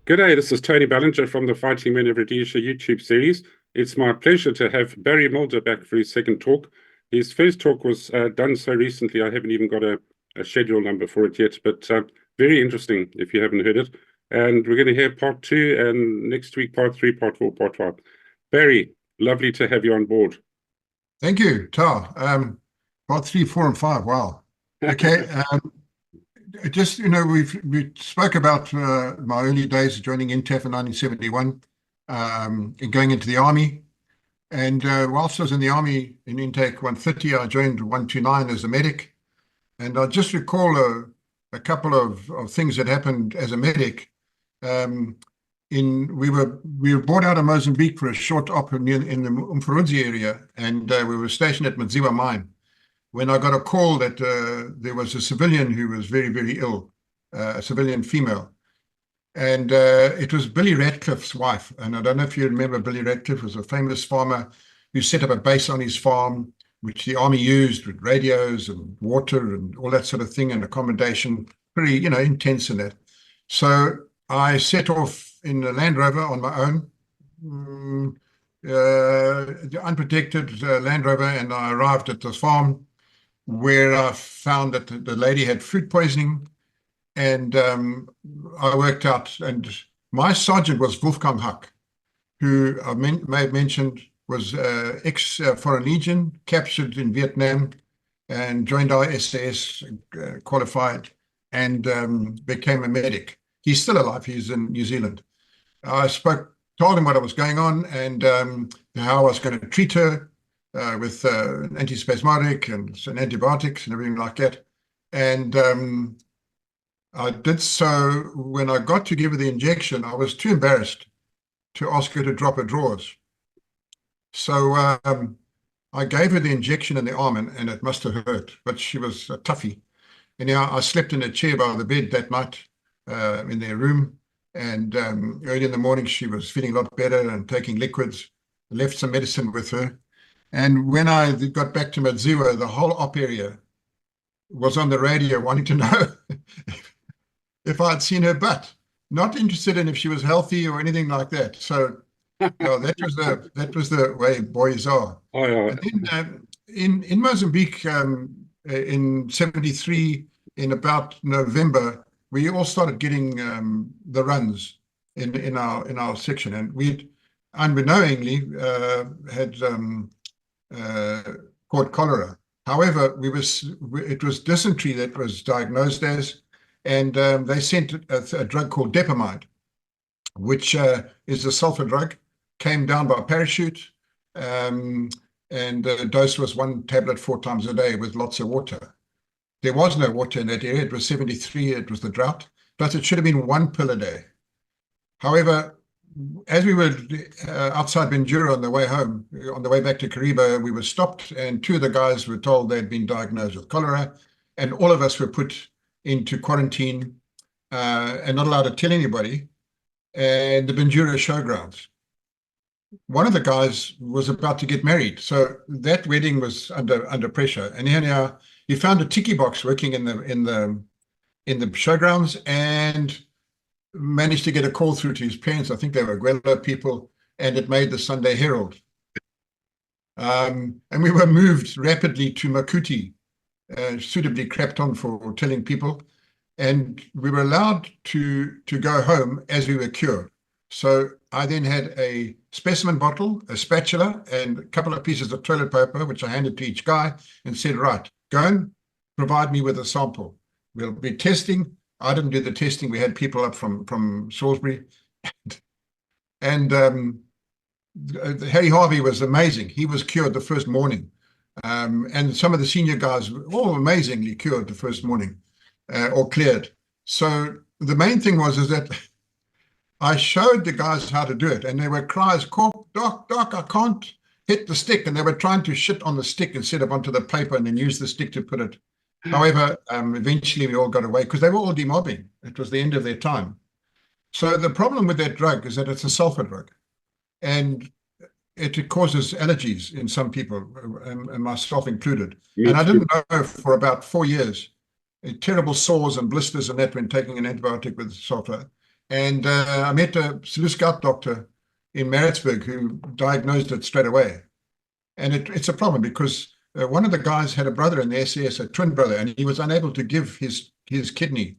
G'day, this is Tony Ballinger from the Fighting Men of Rhodesia YouTube series. It's my pleasure to have Barry Mulder back for his second talk. His first talk was done so recently, I haven't even got a schedule number for it yet, but very interesting if you haven't heard it. And we're going to hear part 2, and next week part 3, part 4, part 5. Barry, lovely to have you on board. Thank you, Tar. Part 3, 4, and 5. Wow. Okay. Just, we spoke about my early days joining INTAF in 1971 and going into the army. And whilst I was in the army in intake 130, I joined 129 as a medic. And I just recall a couple of things that happened as a medic. We were brought out of Mozambique for a short op in the Rhodesia area, and we were stationed at Madziwa mine, when I got a call that there was a civilian who was very, very ill, a civilian female. And it was Billy Ratcliffe's wife. And I don't know if you remember, Billy Ratcliffe was a famous farmer who set up a base on his farm, which the army used with radios and water and all that sort of thing, and accommodation, pretty, intense in that. So I set off in a Land Rover on my own, the unprotected Land Rover, and I arrived at the farm, where I found that the lady had food poisoning, and I worked out, and my sergeant was Wolfgang Huck, who I may have mentioned was ex-Foreign Legion, captured in Vietnam, and joined our SAS, qualified, and became a medic. He's still alive. He's in New Zealand. I told him what was going on, and how I was going to treat her, with an antispasmodic and some antibiotics and everything like that. And I did so. When I got to give her the injection, I was too embarrassed to ask her to drop her drawers. So I gave her the injection in the arm, and it must have hurt, but she was a toughie. And I slept in a chair by the bed that night in their room. And early in the morning, she was feeling a lot better and taking liquids. I left some medicine with her. And when I got back to Madziwa, the whole op area was on the radio wanting to know if I'd seen her butt. Not interested in if she was healthy or anything like that. So that was the way boys are. Oh, yeah. And then in Mozambique, in 73, in about November, we all started getting the runs in our section, and we'd unbeknowingly had called cholera. However, it was dysentery that was diagnosed as, and they sent a drug called depamide, which is a sulfur drug, came down by parachute, and the dose was 1 tablet 4 times a day with lots of water. There was no water in that area. It was 73, it was the drought, but it should have been 1 pill a day. However, as we were outside Benjura on the way home, on the way back to Kariba, we were stopped, and 2 of the guys were told they'd been diagnosed with cholera, and all of us were put into quarantine and not allowed to tell anybody, and the Benjura showgrounds. One of the guys was about to get married, so that wedding was under pressure, and anyhow, he found a tiki box working in the showgrounds, and managed to get a call through to his parents. I think they were Guelo people, and it made the Sunday Herald. And we were moved rapidly to Makuti, suitably crapped on for telling people, and we were allowed to go home as we were cured. So I then had a specimen bottle, a spatula, and a couple of pieces of toilet paper, which I handed to each guy and said, right, go and provide me with a sample. We'll be testing. I didn't do the testing. We had people up from Salisbury. And Harry Harvey was amazing. He was cured the first morning. And some of the senior guys were all amazingly cured the first morning, or cleared. So the main thing is that I showed the guys how to do it. And there were cries, doc, I can't hit the stick. And they were trying to shit on the stick instead of onto the paper, and then use the stick to put it. However, eventually we all got away because they were all demobbing. It was the end of their time. So the problem with that drug is that it's a sulfur drug, and it causes allergies in some people, and myself included. And I didn't know for about 4 years, terrible sores and blisters and that when taking an antibiotic with sulfur. And I met a Slough Scout doctor in Maritzburg who diagnosed it straight away. And it's a problem because one of the guys had a brother in the SAS, a twin brother, and he was unable to give his kidney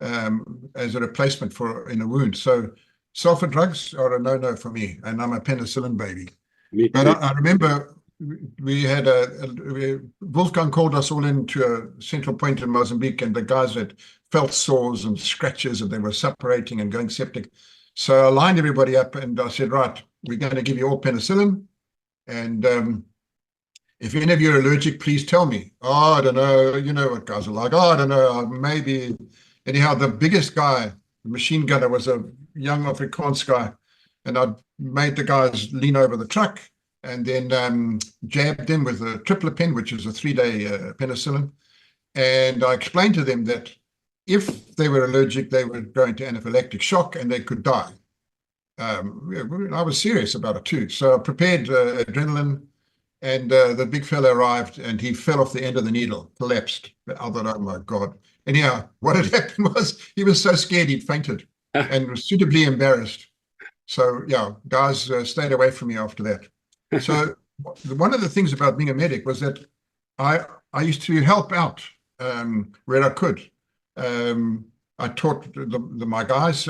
as a replacement in a wound. So sulfur drugs are a no-no for me, and I'm a penicillin baby. But I remember we had Wolfgang called us all into a central point in Mozambique, and the guys had felt sores and scratches, and they were suppurating and going septic. So I lined everybody up, and I said, right, we're going to give you all penicillin. And if any of you are allergic, please tell me. Oh, I don't know. You know what guys are like. Oh, I don't know. Maybe. Anyhow, the biggest guy, the machine gunner, was a young Afrikaans guy. And I made the guys lean over the truck and then jabbed them with a triplopen, which is a 3-day penicillin. And I explained to them that if they were allergic, they would go into anaphylactic shock and they could die. I was serious about it too. So I prepared adrenaline, and the big fella arrived and he fell off the end of the needle, collapsed. I thought, oh my God. Anyhow, what had happened was he was so scared he'd fainted and was suitably embarrassed. So yeah, guys stayed away from me after that. So one of the things about being a medic was that I used to help out where I could. I taught my guys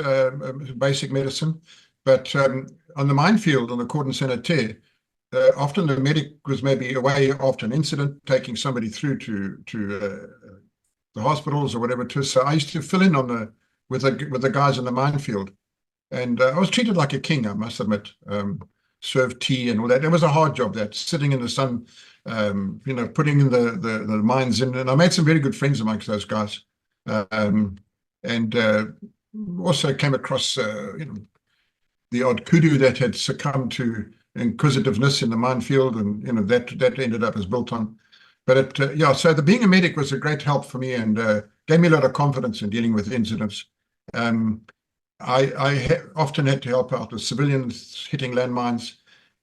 basic medicine, but on the minefield, on the cordon sanitaire, often the medic was maybe away after an incident, taking somebody through to the hospitals or whatever it is. So I used to fill in on with the guys in the minefield, and I was treated like a king, I must admit. Served tea and all that. It was a hard job, that sitting in the sun, putting in the mines in. And I made some very good friends amongst those guys, and also came across the odd kudu that had succumbed to inquisitiveness in the minefield, and that ended up as built on. But so being a medic was a great help for me, and gave me a lot of confidence in dealing with incidents. I often had to help out with civilians hitting landmines,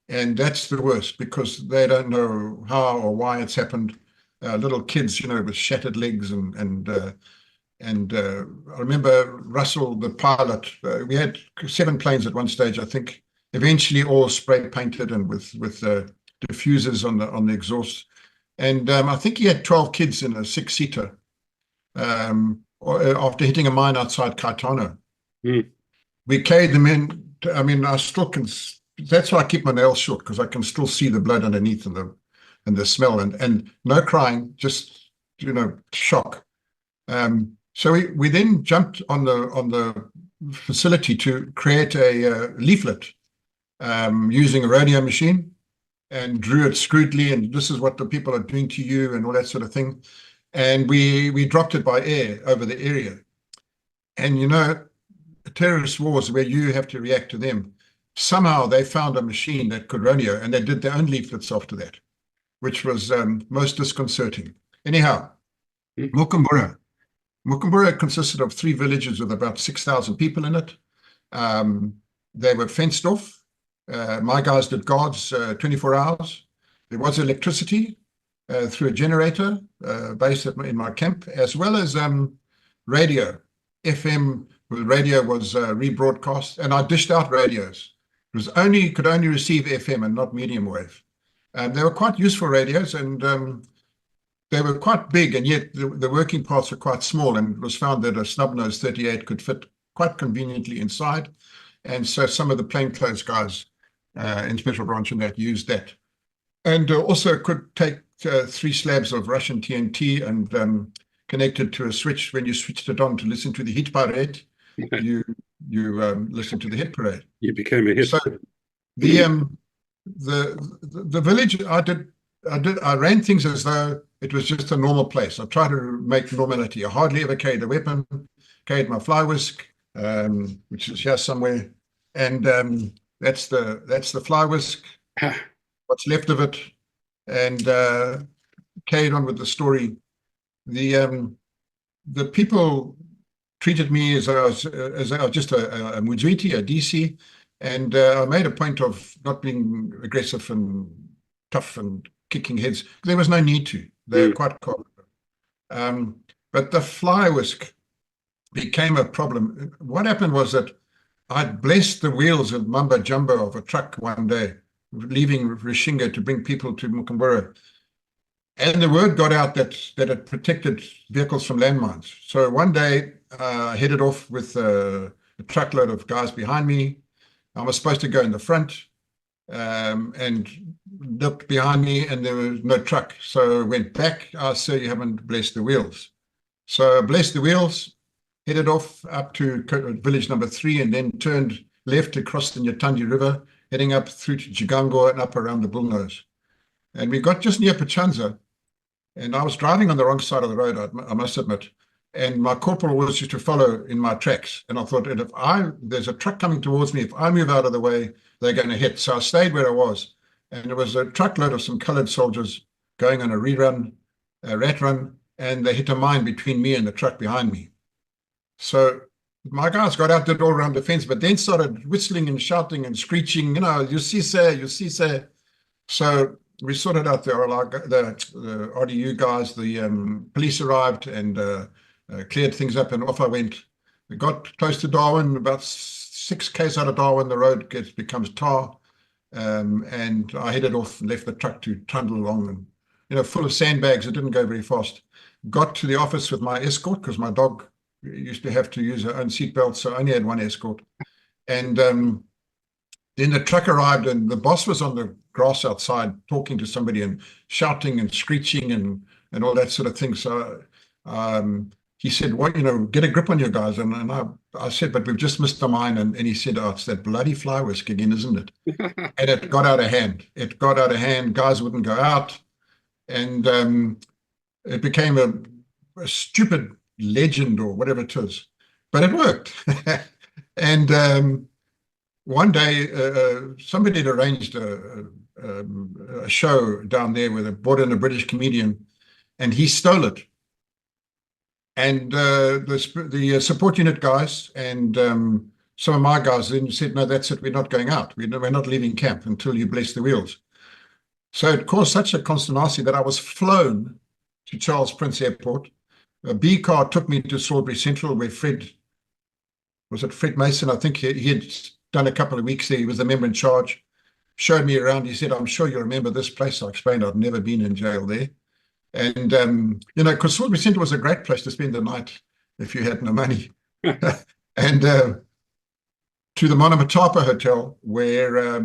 and that's the worst because they don't know how or why it's happened. Little kids, with shattered legs, and I remember Russell, the pilot. We had 7 planes at one stage, I think. Eventually, all spray painted and with diffusers on the exhaust. And I think he had 12 kids in a 6-seater after hitting a mine outside Caetano. We carried them in. I mean, I still can. That's why I keep my nails short, because I can still see the blood underneath and the smell, and no crying, just shock. So we then jumped on the facility to create a leaflet using a rodeo machine, and drew it scrutely, and this is what the people are doing to you, and all that sort of thing. And we dropped it by air over the area. And terrorist wars where you have to react to them, somehow they found a machine that could rodeo, and they did their own leaflets after that, which was most disconcerting. Anyhow, Mukumbura consisted of 3 villages with about 6,000 people in it. They were fenced off. My guys did guards 24 hours. There was electricity through a generator based in my camp, as well as radio. FM radio was rebroadcast, and I dished out radios. It could only receive FM and not medium wave. They were quite useful radios, and they were quite big, and yet the working parts were quite small, and it was found that a snub-nose 38 could fit quite conveniently inside. And so some of the plainclothes guys in Special Branch and that used that. And also could take 3 slabs of Russian TNT and connected to a switch. When you switched it on to listen to the hit parade, you listened to the hit parade. You became a hit. So the village, I ran things as though it was just a normal place. I tried to make normality. I hardly ever carried a weapon, carried my fly whisk, which is here somewhere. And that's the fly whisk, what's left of it, and carried on with the story. The people treated me as I was just a mujiti, a DC, and I made a point of not being aggressive and tough and kicking heads. There was no need to. They're quite cool. But the fly whisk, became a problem. What happened was that I'd blessed the wheels of mumbo jumbo of a truck one day, leaving Rishinga to bring people to Mukumbura. And the word got out that it protected vehicles from landmines. So one day I headed off with a truckload of guys behind me. I was supposed to go in the front and looked behind me and there was no truck. So I went back. I said, "Sir, you haven't blessed the wheels." So I blessed the wheels, headed off up to village number 3 and then turned left to cross the Nyatanji River, heading up through to Jigango and up around the Bullnose. And we got just near Pachanza, and I was driving on the wrong side of the road, I must admit. And my corporal was used to follow in my tracks. And I thought, if there's a truck coming towards me, if I move out of the way, they're going to hit. So I stayed where I was. And there was a truckload of some colored soldiers going on a rat run, and they hit a mine between me and the truck behind me. So my guys got out, did all around the fence, but then started whistling and shouting and screeching, you see, sir, you see, sir. So we sorted out the RDU guys, the police arrived and cleared things up, and off I went. We got close to Darwin, about 6 k's out of Darwin, the road becomes tar, and I headed off and left the truck to trundle along, and full of sandbags. It didn't go very fast. Got to the office with my escort because my dog used to have to use her own seatbelt, so I only had one escort. And then the truck arrived, and the boss was on the grass outside talking to somebody and shouting and screeching and all that sort of thing. So he said, get a grip on your guys. And I said, but we've just missed the mine. And he said, oh, it's that bloody fly whisk again, isn't it? And it got out of hand. It got out of hand. Guys wouldn't go out. And it became a stupid legend or whatever it is. But it worked. And one day, somebody had arranged a show down there where they brought in a British comedian, and he stole it. And the support unit guys and some of my guys then said, no, that's it, we're not going out. We're not leaving camp until you bless the wheels. So it caused such a consternation that I was flown to Charles Prince Airport. A B car took me to Salisbury Central, where Fred Mason? I think he had done a couple of weeks there. He was the member in charge, showed me around. He said, I'm sure you remember this place. I explained I'd never been in jail there. And, because Salisbury Central was a great place to spend the night if you had no money. And to the Monomatapa Hotel, where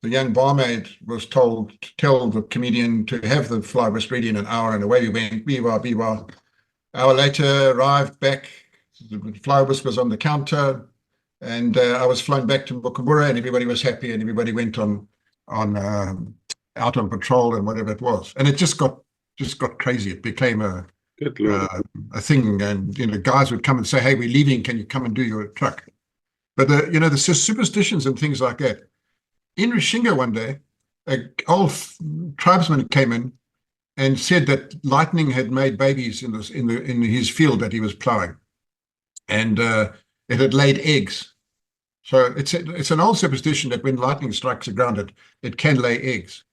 the young barmaid was told to tell the comedian to have the fly whisk ready in an hour, and away we went, biwa. Hour later, arrived back, the fly whisk was on the counter, and I was flown back to Mukumbura, and everybody was happy, and everybody went on out on patrol and whatever it was. And it just got crazy. It became a thing, and guys would come and say, hey, we're leaving, can you come and do your truck? But the superstitions and things like that. In Rishinga one day, an old tribesman came in and said that lightning had made babies in his field that he was plowing, and it had laid eggs. So it's an old superstition that when lightning strikes the ground, it can lay eggs.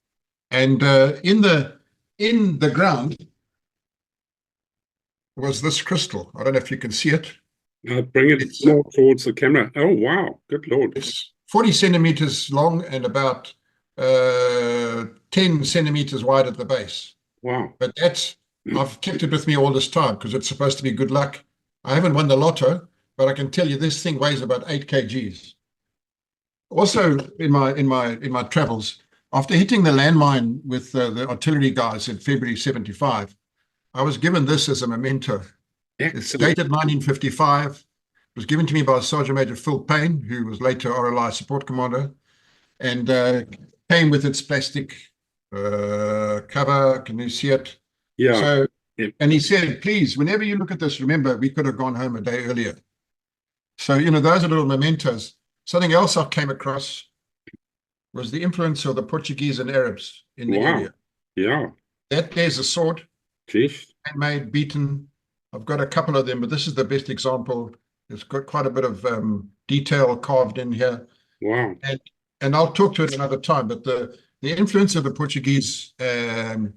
And in the ground was this crystal. I don't know if you can see it. Bring it more towards the camera. Oh, wow. Good Lord. It's 40 centimeters long and about 10 centimeters wide at the base. Wow. But I've kept it with me all this time because it's supposed to be good luck. I haven't won the lotto, but I can tell you this thing weighs about 8 kgs. Also, in my travels, after hitting the landmine with the artillery guys in February 75, I was given this as a memento. Excellent. It's dated 1955. It was given to me by Sergeant Major Phil Payne, who was later RLI support commander, and came with its plastic cover. Can you see it? Yeah. So, and he said, please, whenever you look at this, remember, we could have gone home a day earlier. So, those are little mementos. Something else I came across was the influence of the Portuguese and Arabs in the area. Yeah. There's a sword, Jeez. handmade, beaten. I've got a couple of them, but this is the best example. It's got quite a bit of detail carved in here. Wow. And I'll talk to it another time, but the influence of the Portuguese in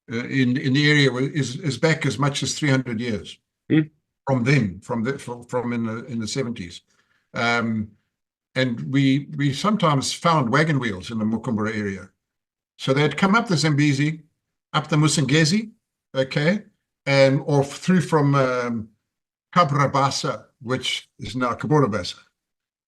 the area is back as much as 300 years. from then, from in the 70s. And we sometimes found wagon wheels in the Mukumbura area. So they'd come up the Zambezi, up the Musongezi, okay, and or through from Kabrabasa, which is now Kaborabasa.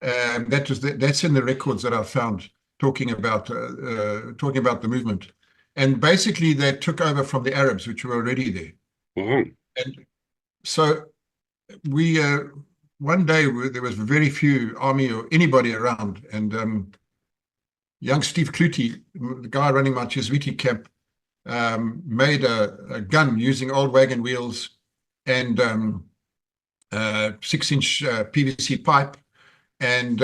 That's in the records that I found talking about the movement. And basically they took over from the Arabs, which were already there. And so we one day there was very few army or anybody around, and young Steve Clutie, the guy running my Chiswiti camp, made a gun using old wagon wheels and 6-inch PVC pipe, and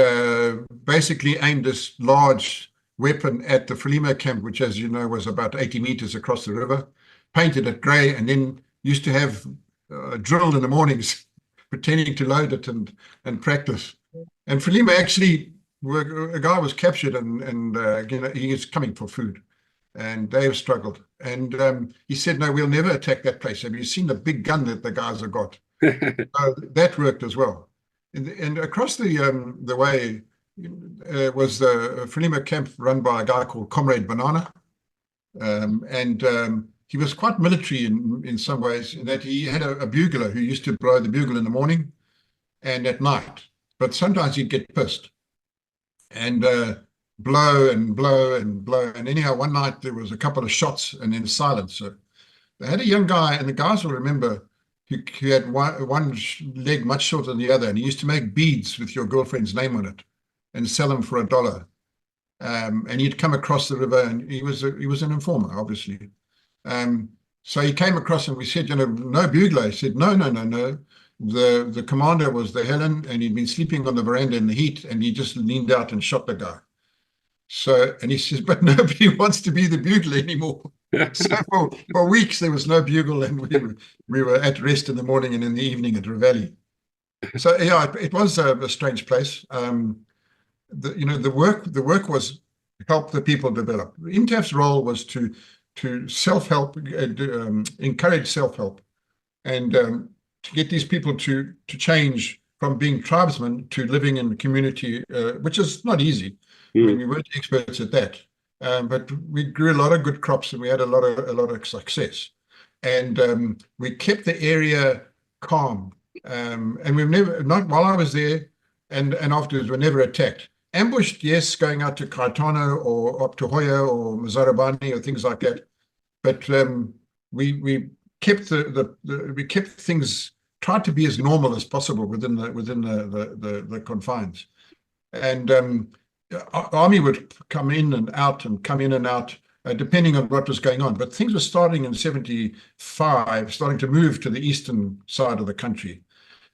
basically aimed this large weapon at the Frelimo camp, which, as you know, was about 80 meters across the river, painted it grey, and then used to have drill in the mornings, pretending to load it and practice. And Frelimo actually, a guy was captured, and you know, he is coming for food, and they have struggled. And he said, no, we'll never attack that place. Have you seen the big gun that the guys have got? So that worked as well. And across the way was the Frelimo camp run by a guy called Comrade Banana. He was quite military in some ways, in that he had a bugler who used to blow the bugle in the morning and at night. But sometimes he'd get pissed and blow and blow and blow. And anyhow, one night there was a couple of shots and then silence. So they had a young guy, and the guys will remember, who had one leg much shorter than the other, and he used to make beads with your girlfriend's name on it and sell them for $1. And he'd come across the river, and he was an informer, obviously. So he came across, and we said, you know, no bugler. He said, no. The commander was the Helen, and he'd been sleeping on the veranda in the heat, and he just leaned out and shot the guy. So, and he says, but nobody wants to be the bugler anymore. So for weeks there was no bugle, and we were at rest in the morning and in the evening at Reveille. So yeah, it was a strange place. The work was help the people develop. INTAF's role was to self-help, encourage self-help, and to get these people to change from being tribesmen to living in the community, which is not easy. I mean, we weren't experts at that. But we grew a lot of good crops, and we had a lot of success, and we kept the area calm. And we've never, not while I was there, and afterwards, we're never attacked. Ambushed, yes, going out to Kaitano or up to Hoya or Mazarabani or things like that. But we kept we kept things, tried to be as normal as possible within the confines, and. Army would come in and out, depending on what was going on. But things were starting in 75, starting to move to the eastern side of the country.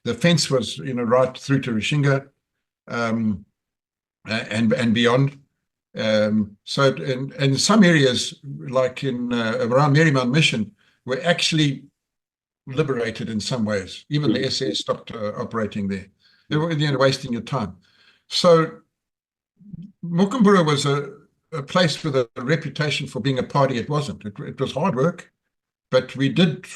The fence was, you know, right through to Rishinga, and beyond. So in some areas, like in around Marymount Mission, were actually liberated in some ways. Even the SS stopped operating there. They were, you know, wasting your time. So Mukumbura was a place with a reputation for being a party. It wasn't. It was hard work, but we did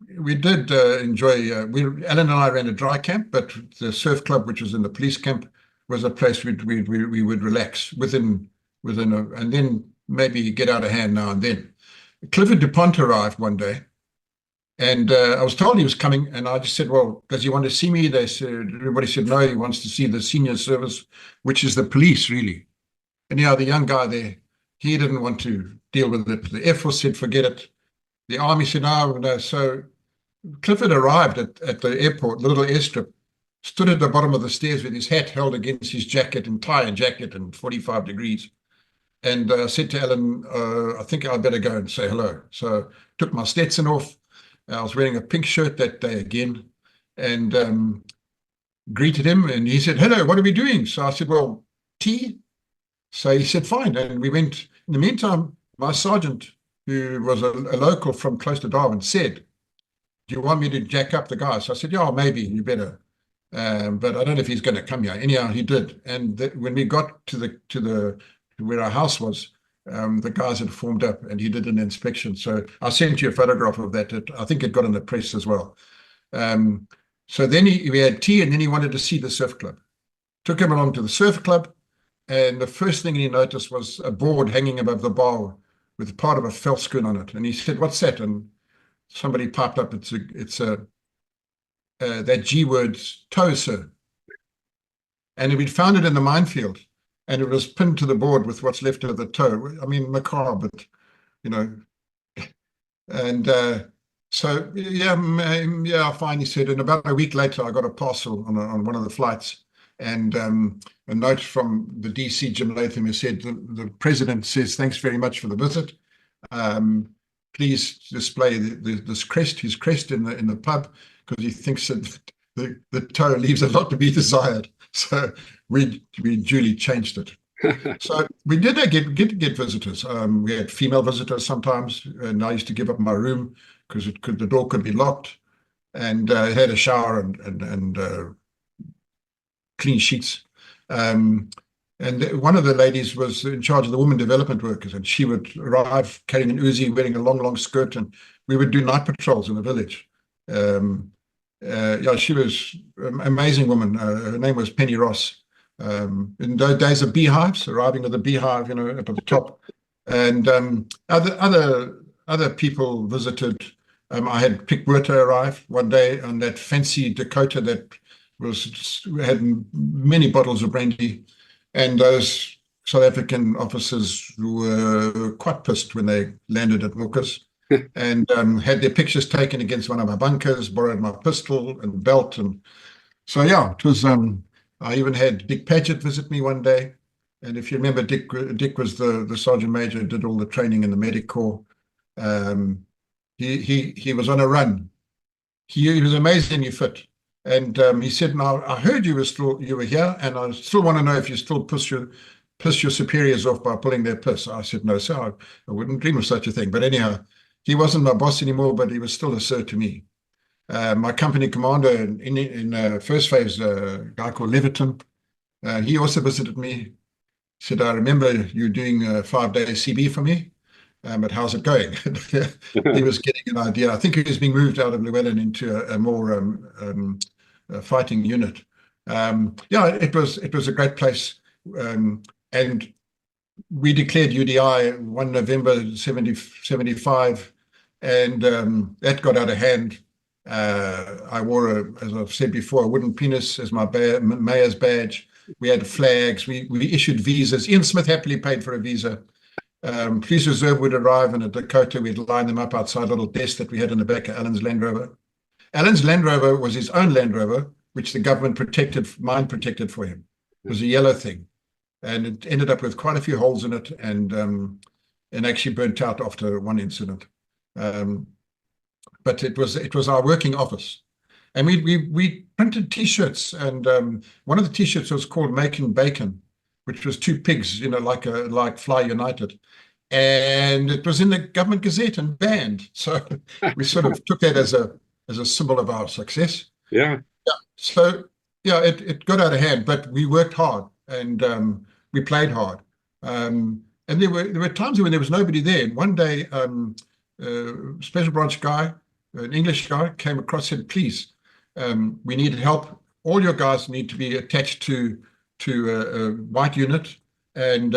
enjoy. Alan and I ran a dry camp, but the surf club, which was in the police camp, was a place we would relax within and then maybe get out of hand now and then. Clifford DuPont arrived one day, and I was told he was coming, and I just said, well, does he want to see me? Everybody said, no, he wants to see the senior service, which is the police, really. And the young guy there, he didn't want to deal with it. The Air Force said, forget it. The Army said, no. So Clifford arrived at the airport, the little airstrip, stood at the bottom of the stairs with his hat held against his jacket, entire jacket, and 45 degrees. And said to Alan, I think I'd better go and say hello. So took my Stetson off. I was wearing a pink shirt that day again, and greeted him. And he said, hello, what are we doing? So I said, well, tea. So he said, fine. And we went. In the meantime, my sergeant, who was a local from close to Darwin, said, do you want me to jack up the guy? So I said, yeah, maybe, you better. But I don't know if he's going to come here. Anyhow, he did. And when we got to where our house was, the guys had formed up, and he did an inspection. So I sent you a photograph of that. I think it got in the press as well. So then we had tea, and then he wanted to see the surf club. Took him along to the surf club, and the first thing he noticed was a board hanging above the bar with part of a felt screen on it. And he said, "What's that?" And somebody piped up, "It's that G word, toe, sir." And we'd found it in the minefield, and it was pinned to the board with what's left of the toe. I mean, macabre, but you know. And so yeah, fine. He said, and about a week later, I got a parcel on one of the flights, and a note from the DC Jim Latham who said, the president says, "Thanks very much for the visit. Please display this crest, his crest in the pub, because he thinks that the toe leaves a lot to be desired." So we duly changed it. So we did get visitors. We had female visitors sometimes, and I used to give up my room because the door could be locked, and it had a shower and clean sheets. And one of the ladies was in charge of the women development workers, and she would arrive carrying an Uzi, wearing a long skirt, and we would do night patrols in the village. Yeah, she was an amazing woman. Her name was Penny Ross. In those days of beehives, arriving with a beehive, up at the top, and other people visited. I had Pickwater arrive one day on that fancy Dakota that had many bottles of brandy, and those South African officers were quite pissed when they landed at Milkers. And had their pictures taken against one of my bunkers, borrowed my pistol and belt, and so yeah, it was. I even had Dick Paget visit me one day, and if you remember, Dick was the sergeant major who did all the training in the Medic Corps. He was on a run. He was amazingly fit, and he said, "Now I heard you were here, and I still want to know if you still piss your superiors off by pulling their piss." I said, "No, sir, I wouldn't dream of such a thing." But anyhow, he wasn't my boss anymore, but he was still a sir to me. My company commander in first phase, a guy called Leviton, he also visited me. He said, "I remember you doing a 5-day CB for me, but how's it going?" He was getting an idea. I think he was being moved out of Llewellyn into a more fighting unit. Yeah, it was a great place. And we declared UDI 1 November 75, and that got out of hand. I wore, as I've said before, a wooden penis as my mayor's badge. We had flags. We issued visas. Ian Smith happily paid for a visa. Police Reserve would arrive in a Dakota. We'd line them up outside a little desk that we had in the back of Alan's Land Rover. Alan's Land Rover was his own Land Rover, which the government mine protected for him. It was a yellow thing. And it ended up with quite a few holes in it, and actually burnt out after one incident. But it was our working office, and we printed T-shirts, and one of the T-shirts was called "Making Bacon," which was two pigs, like Fly United, and it was in the government gazette and banned. So we sort of took that as a symbol of our success. Yeah. So yeah, it got out of hand, but we worked hard, and we played hard. And there were times when there was nobody there. And one day, special branch guy, an English guy, came across and said, "Please, we need help. All your guys need to be attached to a white unit, and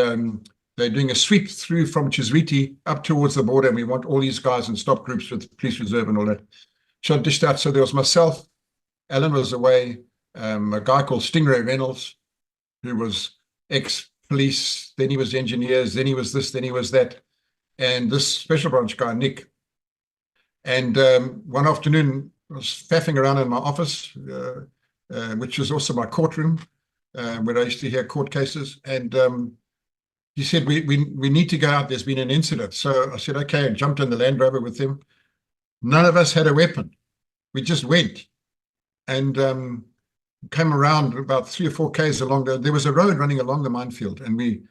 they're doing a sweep through from Chiswiti up towards the border, and we want all these guys in stop groups with police reserve and all that." So I dished out. So there was myself, Alan was away, a guy called Stingray Reynolds, who was ex-police, then he was engineers, then he was this, then he was that, and this special branch guy, Nick. And one afternoon, I was faffing around in my office, which was also my courtroom, where I used to hear court cases. And he said, we need to go out. There's been an incident. So I said, okay, I jumped in the Land Rover with him. None of us had a weapon. We just went, and came around about 3 or 4 Ks along there was a road running along the minefield, and we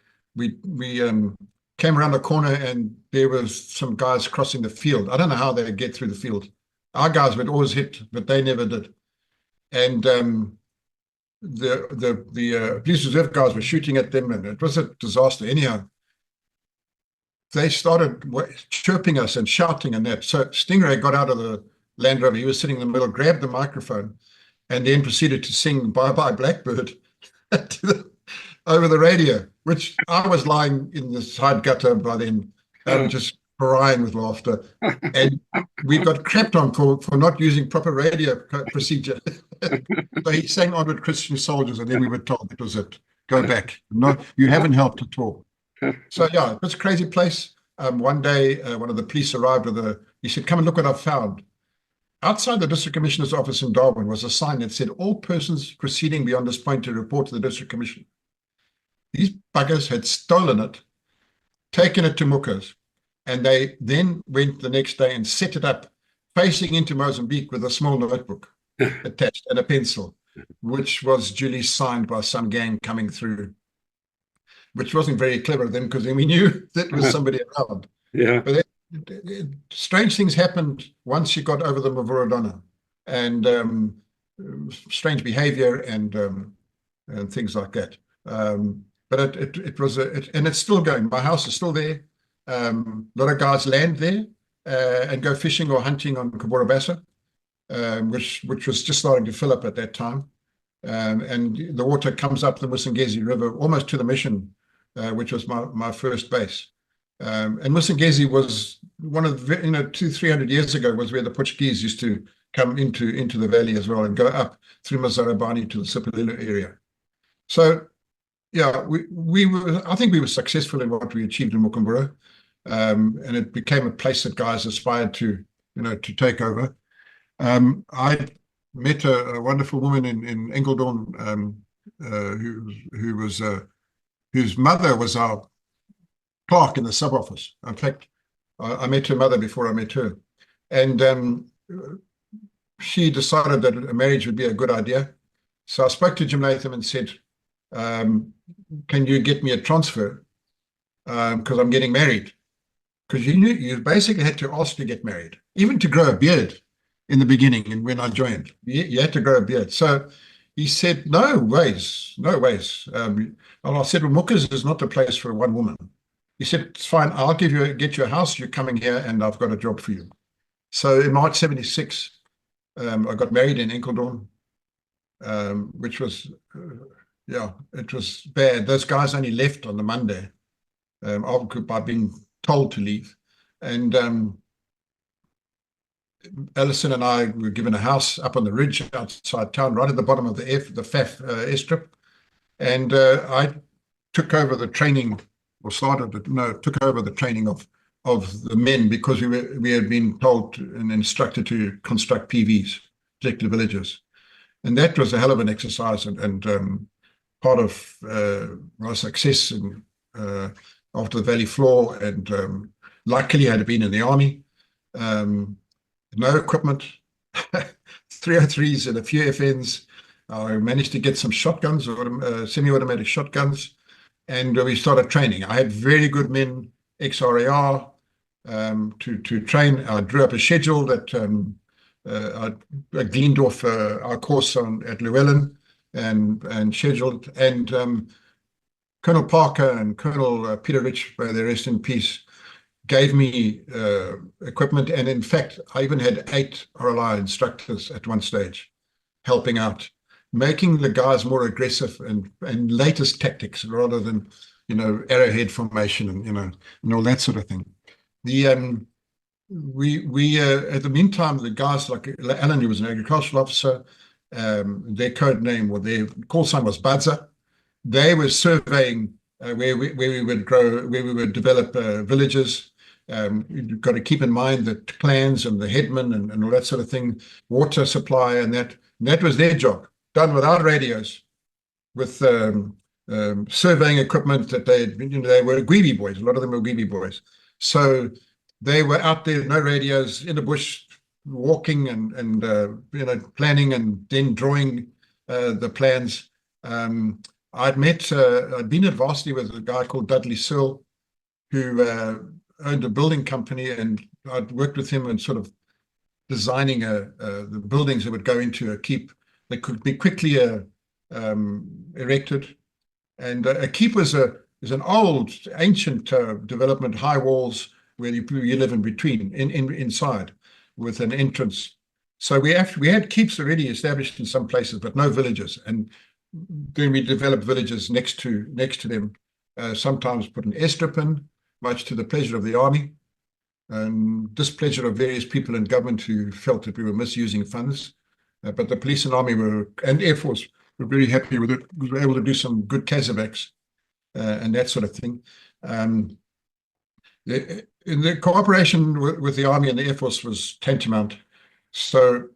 came around the corner, and there was some guys crossing the field. I don't know how they get through the field. Our guys would always hit, but they never did. And the police reserve guys were shooting at them, and it was a disaster. Anyhow, they started chirping us and shouting and that. So Stingray got out of the Land Rover. He was sitting in the middle, grabbed the microphone, and then proceeded to sing Bye Bye Blackbird over the radio, which I was lying in the side gutter by then, just crying with laughter. And we got crapped on for not using proper radio procedure. So he sang Onward Christian Soldiers, and then we were told that was it. Go back. No, you haven't helped at all. So yeah, it was a crazy place. One day, one of the police arrived he said, come and look what I've found. Outside the District Commissioner's office in Darwin was a sign that said, all persons proceeding beyond this point to report to the District Commission. These buggers had stolen it, taken it to Mukkers, and they then went the next day and set it up facing into Mozambique with a small notebook attached and a pencil, which was duly signed by some gang coming through, which wasn't very clever of them because then we knew that was somebody around. Yeah. But strange things happened once you got over the Mavurudana, and strange behavior and things like that. But it was and it's still going. My house is still there. A lot of guys land there and go fishing or hunting on Cabora Bassa, which was just starting to fill up at that time. And the water comes up the Musongezi River almost to the mission, which was my first base. And Musongezi was one of the, 200-300 years ago was where the Portuguese used to come into the valley as well and go up through Mazarabani to the Sipalilo area. So yeah, I think we were successful in what we achieved in Mukumbura, and it became a place that guys aspired to take over. I met a wonderful woman in Engeldorn, whose mother was our clerk in the sub office. In fact, I met her mother before I met her, and she decided that a marriage would be a good idea. So I spoke to Jim Latham and said, can you get me a transfer? Because I'm getting married. Because you basically had to ask to get married, even to grow a beard in the beginning. And when I joined, you had to grow a beard. So he said, no ways. And I said, well, Mukkers is not the place for one woman. He said, it's fine. I'll get you a house. You're coming here and I've got a job for you. So in March 76, I got married in Engeldorn, which was, it was bad. Those guys only left on the Monday by being told to leave. And Alison and I were given a house up on the ridge outside town, right at the bottom of the FAF airstrip. And I took over the training, took over the training of the men, because we had been told and instructed to construct PVs, particular villages. And that was a hell of an exercise and part of my success after the Valley Floor. And luckily I had been in the army. No equipment, 303s and a few FNs. I managed to get some shotguns, semi-automatic shotguns, and we started training. I had very good men, ex-RAR, to train. I drew up a schedule that I gleaned off our course at Llewellyn and scheduled. And Colonel Parker and Colonel Peter Rich, may they rest in peace, gave me equipment. And in fact, I even had 8 RLI instructors at one stage helping out, making the guys more aggressive and latest tactics rather than, arrowhead formation and, and all that sort of thing. We at the meantime, the guys like Alan, who was an agricultural officer, their code name or their call sign was Badza. They were surveying where we would develop villages. You've got to keep in mind the clans and the headmen and all that sort of thing, water supply, and that was their job, done without radios, with surveying equipment that they were Gweeby boys. A lot of them were Gweeby boys. So they were out there, no radios, in the bush, walking and planning and then drawing the plans. I'd been at varsity with a guy called Dudley Searle, who owned a building company, and I'd worked with him in sort of designing the buildings that would go into a keep that could be quickly erected. And a keep is an old, ancient development, high walls where you live in between, inside, with an entrance. So we had keeps already established in some places, but no villages. And then we developed villages next to them. Sometimes put an airstrip in, much to the pleasure of the army, and displeasure of various people in government who felt that we were misusing funds. But the police and army and Air Force were very happy with it. We were able to do some good casevacs and that sort of thing. The cooperation with the army and the Air Force was tantamount. So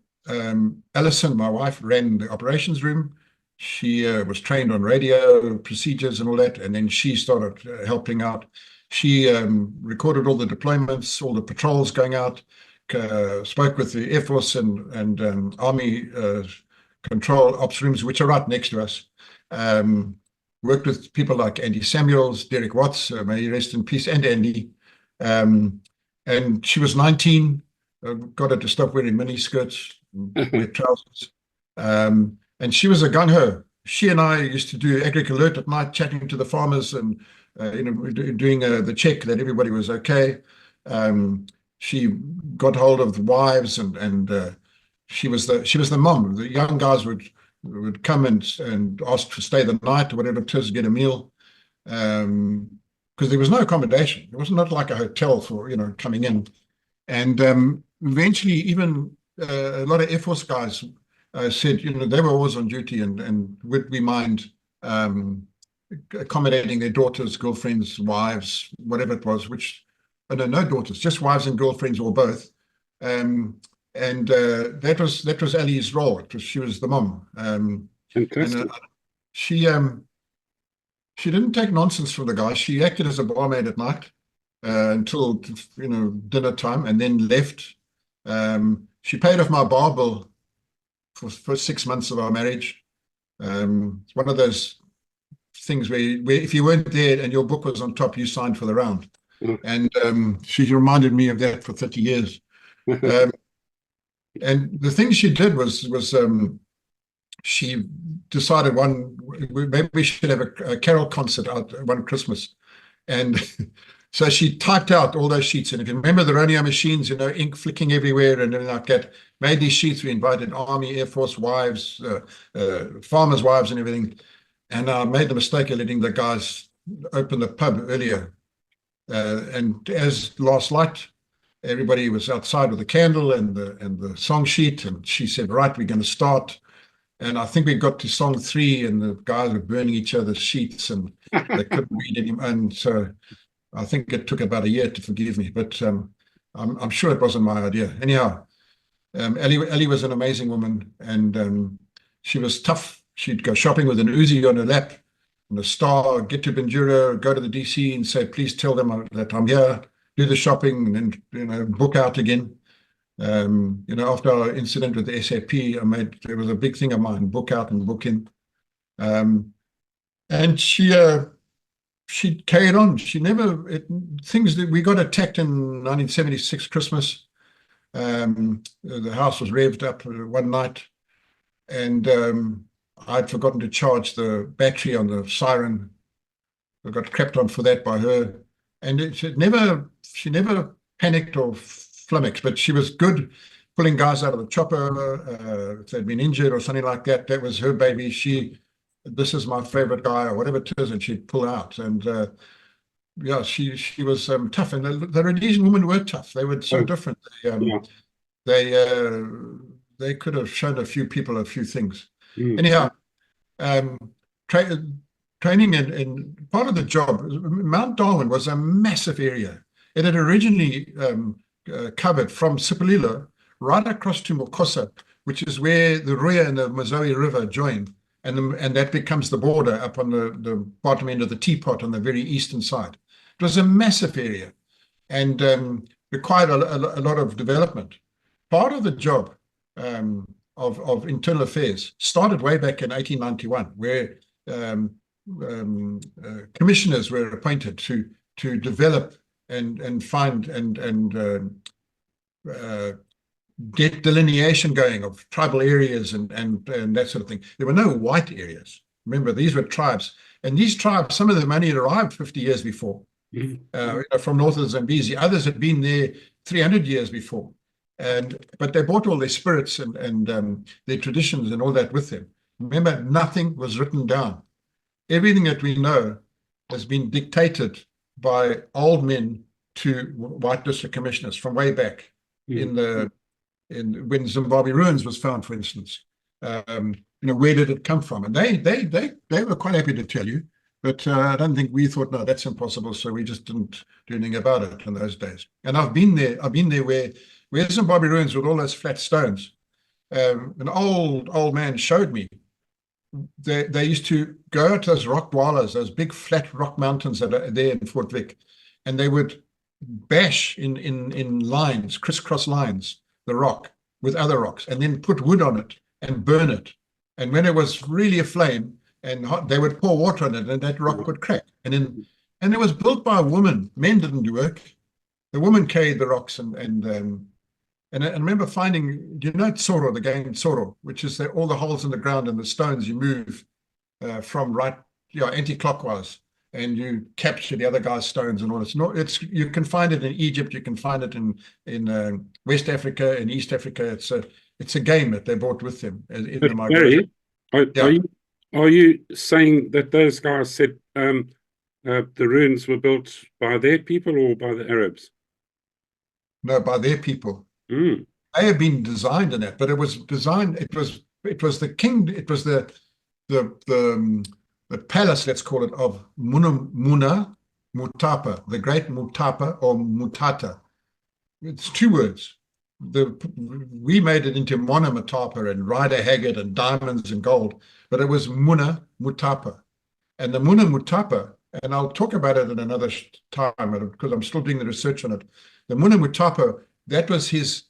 Alison, my wife, ran the operations room. She was trained on radio procedures and all that, and then she started helping out. She recorded all the deployments, all the patrols going out, spoke with the Air Force and Army control ops rooms, which are right next to us. Worked with people like Andy Samuels, Derek Watts, may he rest in peace, and Andy. And she was 19, got her to stop wearing mini skirts, wear trousers. And she was a gung-ho. She and I used to do Agric Alert at night, chatting to the farmers and doing the check that everybody was okay. She got hold of the wives and she was the mom. The young guys would come and ask to stay the night or whatever it is, get a meal, because there was no accommodation. It was not like a hotel for coming in. And eventually, even a lot of Air Force guys said, they were always on duty and would we mind accommodating their daughters, girlfriends, wives, whatever it was, no daughters, just wives and girlfriends or both. That was Ellie's role. She was the mom. Fantastic. She didn't take nonsense from the guys. She acted as a barmaid at night until dinner time, and then left. She paid off my bar bill for 6 months of our marriage. It's one of those things where if you weren't there and your book was on top, you signed for the round. And she reminded me of that for 30 years. And the thing she did was she decided maybe we should have a carol concert out one Christmas. And so she typed out all those sheets. And if you remember the rodeo machines, ink flicking everywhere and everything like that, made these sheets. We invited Army, Air Force wives, farmers' wives and everything. And I made the mistake of letting the guys open the pub earlier. And as last light, everybody was outside with the candle and the song sheet. And she said, right, we're going to start. And I think we got to song 3 and the guys were burning each other's sheets and they couldn't read anymore. And so I think it took about a year to forgive me, but I'm sure it wasn't my idea. Anyhow, Ellie was an amazing woman, and she was tough. She'd go shopping with an Uzi on her lap and a star, get to Bandura, go to the DC and say, please tell them that I'm here, do the shopping, and then book out again. After our incident with the SAP, it was a big thing of mine, book out and book in. And she carried on. She never, things that we got attacked in 1976 Christmas. The house was revved up one night, and I'd forgotten to charge the battery on the siren. I got crapped on for that by her. And she never panicked or flummoxed, but she was good pulling guys out of the chopper if they'd been injured or something like that. That was her baby. This is my favorite guy or whatever it is, and she'd pull out. And she was tough. And the Rhodesian women were tough. They were so different. They could have shown a few people a few things. Anyhow, training and part of the job, Mount Darwin was a massive area. It had originally covered from Sipililo right across to Mokosa, which is where the Ruya and the Mazoe River join. And that becomes the border up on the bottom end of the teapot on the very eastern side. It was a massive area and required a lot of development. Part of the job of internal affairs started way back in 1891, where commissioners were appointed to develop and find and get delineation going of tribal areas and that sort of thing. There were no white areas. Remember, these were tribes. And these tribes, some of them only arrived 50 years before from north of the Zambezi. Others had been there 300 years before. But they brought all their spirits and their traditions and all that with them. Remember, nothing was written down. Everything that we know has been dictated by old men to white district commissioners from way back in when Zimbabwe ruins was found, for instance. Where did it come from? And they were quite happy to tell you, but I don't think we thought, no, that's impossible. So we just didn't do anything about it in those days. And I've been there where Zimbabwe ruins with all those flat stones. An old man showed me. They used to go to those rock wallas, those big flat rock mountains that are there in Fort Vic, and they would bash in lines, crisscross lines, the rock with other rocks, and then put wood on it and burn it. And when it was really aflame and hot, they would pour water on it, and that rock would crack. And it was built by a woman. Men didn't do work. The woman carried the rocks, and I remember finding, do you know Tsoro, the game Tsoro, which is all the holes in the ground and the stones you move from anti-clockwise, and you capture the other guy's stones and all this. You can find it in Egypt, you can find it in West Africa, in East Africa. It's a game that they brought with them in the migration. Are you saying that those guys said the ruins were built by their people or by the Arabs? No, by their people. Mm. They have been designed in that, but it was designed. It was the king. It was the palace, let's call it, of Muna Mutapa, the great Mutapa or Mutata. It's two words. We made it into Mona Mutapa and Rider Haggard and diamonds and gold, but it was Muna Mutapa, and the Muna Mutapa. And I'll talk about it in another time because I'm still doing the research on it. The Muna Mutapa, that was his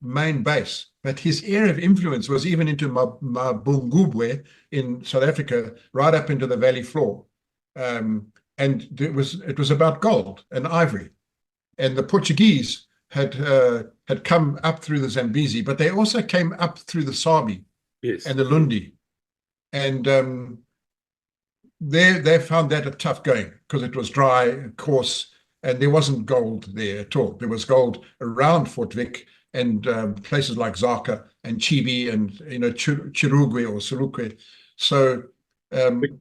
main base, but his area of influence was even into Mabungubwe in South Africa, right up into the valley floor. And it was about gold and ivory. And the Portuguese had come up through the Zambezi, but they also came up through the Sabi and the Lundi. And they found that a tough going because it was dry, coarse, and there wasn't gold there at all. There was gold around Fort Vic and places like Zaka and Chibi and Chirugwe or Surukwe. So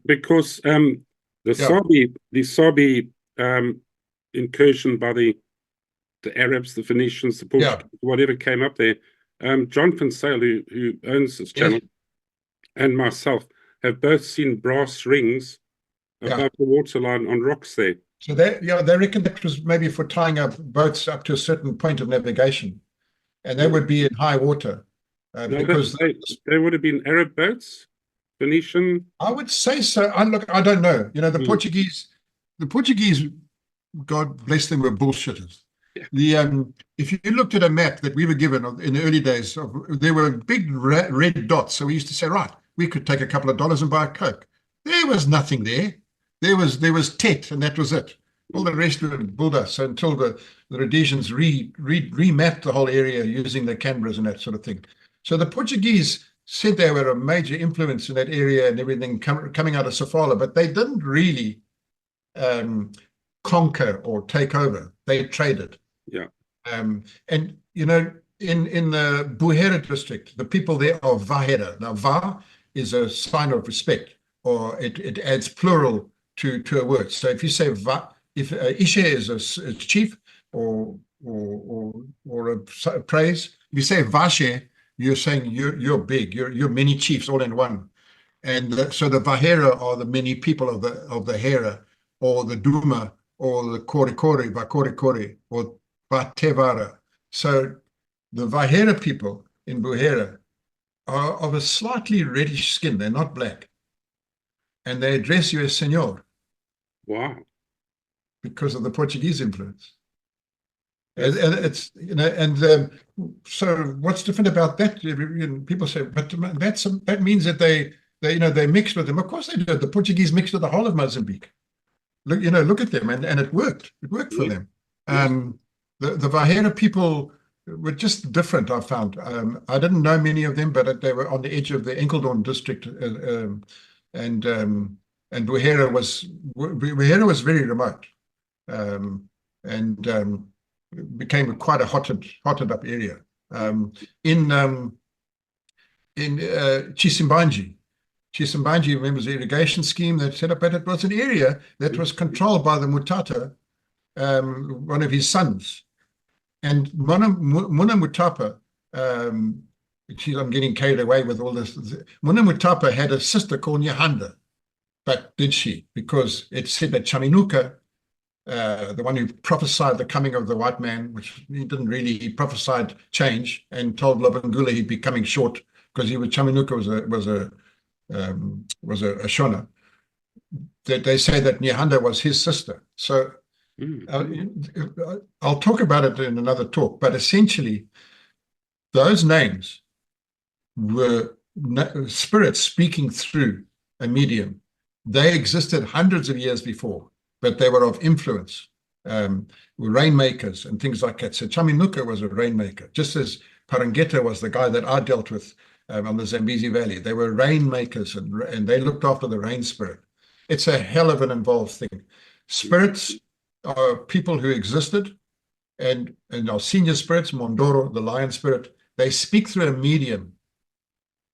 because the Sabi incursion by the Arabs, the Phoenicians, the Portuguese, whatever came up there. John Van Sale, who owns this channel, and myself have both seen brass rings above the waterline on rocks there. So they reckon that was maybe for tying up boats up to a certain point of navigation, and they would be in high water because they would have been Arab boats, Phoenician. I would say so. I don't know. The Portuguese, God bless them, were bullshitters. If you looked at a map that we were given in the early days, there were big red dots. So we used to say, right, we could take a couple of dollars and buy a Coke. There was nothing there. There was Tet, and that was it. All the rest were Buddha. Until the Rhodesians remapped the whole area using the cameras and that sort of thing. So the Portuguese said they were a major influence in that area and everything coming out of Sofala, but they didn't really conquer or take over. They traded. Yeah. And in the Buhera district, the people there are Vahera. Now, Va is a sign of respect, or it adds plural to a word. So if you say Va, if Ishe is a chief or a praise, if you say Vashe, you're saying you're big. You're many chiefs all in one. And so the Vahera are the many people of the Hera, or the Duma, or the Korikori, Vakorikori, or Batevara. So the Vahera people in Buhera are of a slightly reddish skin. They're not black. And they address you as senor. Wow. Because of the Portuguese influence. And it's, so what's different about that? People say, but that means that they mixed with them. Of course they did. The Portuguese mixed with the whole of Mozambique. Look at them, and it worked. It worked for them. The Vahera people were just different, I found. I didn't know many of them, but they were on the edge of the Enkeldorn district, and Buhera was very remote, and became quite a hotted up area. in Chisimbanji. Chisimbanji, remembers the irrigation scheme that set up, but it was an area that was controlled by the Mutata, one of his sons. And Muna Mutapa, I'm getting carried away with all this. Muna Mutapa had a sister called Nyahanda, but did she? Because it said that Chaminuka, the one who prophesied the coming of the white man, which he didn't really, he prophesied change and told Lobangula he'd be coming short because Chaminuka was a Shona. That they say that Nyahanda was his sister. So I'll talk about it in another talk, but essentially those names were spirits speaking through a medium. They existed hundreds of years before, but they were of influence, rainmakers and things like that. So Chaminuka was a rainmaker, just as Parangeta was the guy that I dealt with on the Zambezi Valley. They were rainmakers and they looked after the rain spirit. It's a hell of an involved thing. Spirits are people who existed, and our senior spirits, Mondoro, the lion spirit, they speak through a medium.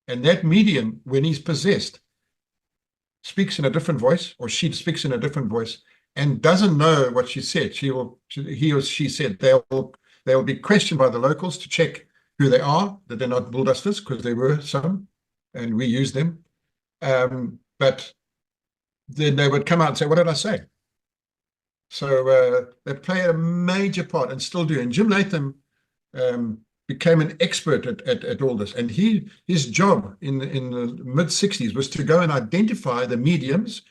And that medium, when he's possessed, speaks in a different voice, or she speaks in a different voice, and doesn't know what she said. He or she said they will be questioned by the locals to check who they are, that they're not bull dusters, because there were some, and we used them. But then they would come out and say, "What did I say?" So they play a major part and still do. And Jim Latham became an expert at all this. And his job in the mid-60s was to go and identify the mediums,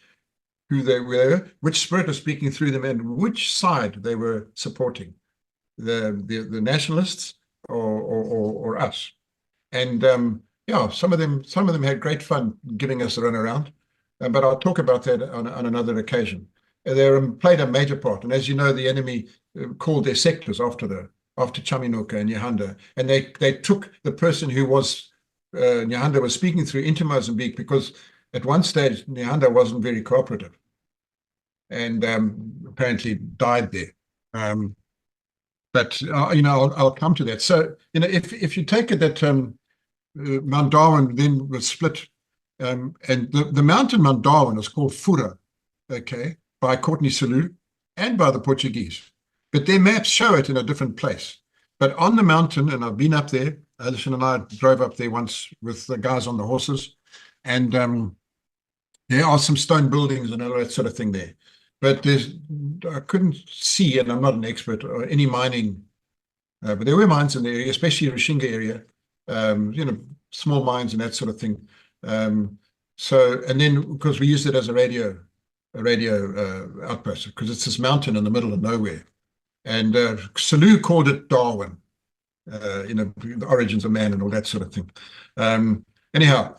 who they were, which spirit was speaking through them, and which side they were supporting, the nationalists or us. And yeah, some of them had great fun giving us a run around, but I'll talk about that on another occasion. They played a major part, and as you know, the enemy called their sectors after Chaminuka and Nyahanda, and they took the person who was Nyahanda was speaking through into Mozambique, because at one stage Nyahanda wasn't very cooperative, and apparently died there. But you know, I'll come to that. So you know, if you take it that Mount Darwin then was split, and the mountain Mount Darwin is called Fura, okay, by Courtney Salou and by the Portuguese, but their maps show it in a different place. But on the mountain, and I've been up there, Alison and I drove up there once with the guys on the horses, and there are some stone buildings and all that sort of thing there. But I couldn't see, and I'm not an expert, or any mining, but there were mines in the area, especially Rishinga area, you know, small mines and that sort of thing. So, and then because we used it as a radio outpost, because it's this mountain in the middle of nowhere. And Salou called it Darwin, you know, the origins of man and all that sort of thing. Anyhow,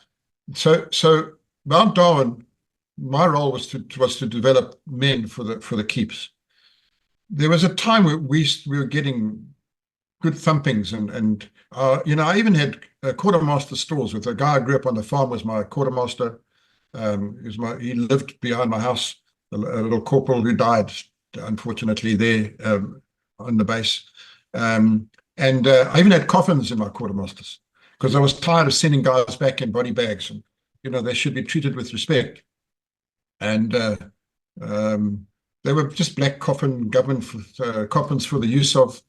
so Mount Darwin, my role was to develop men for the keeps. There was a time where we were getting good thumpings, and you know, I even had quartermaster stores with a guy I grew up on the farm was my quartermaster. He lived behind my house, a little corporal who died, unfortunately, there on the base. And I even had coffins in my quartermasters, because I was tired of sending guys back in body bags, and you know, they should be treated with respect. And they were just black coffin government coffins for the use of.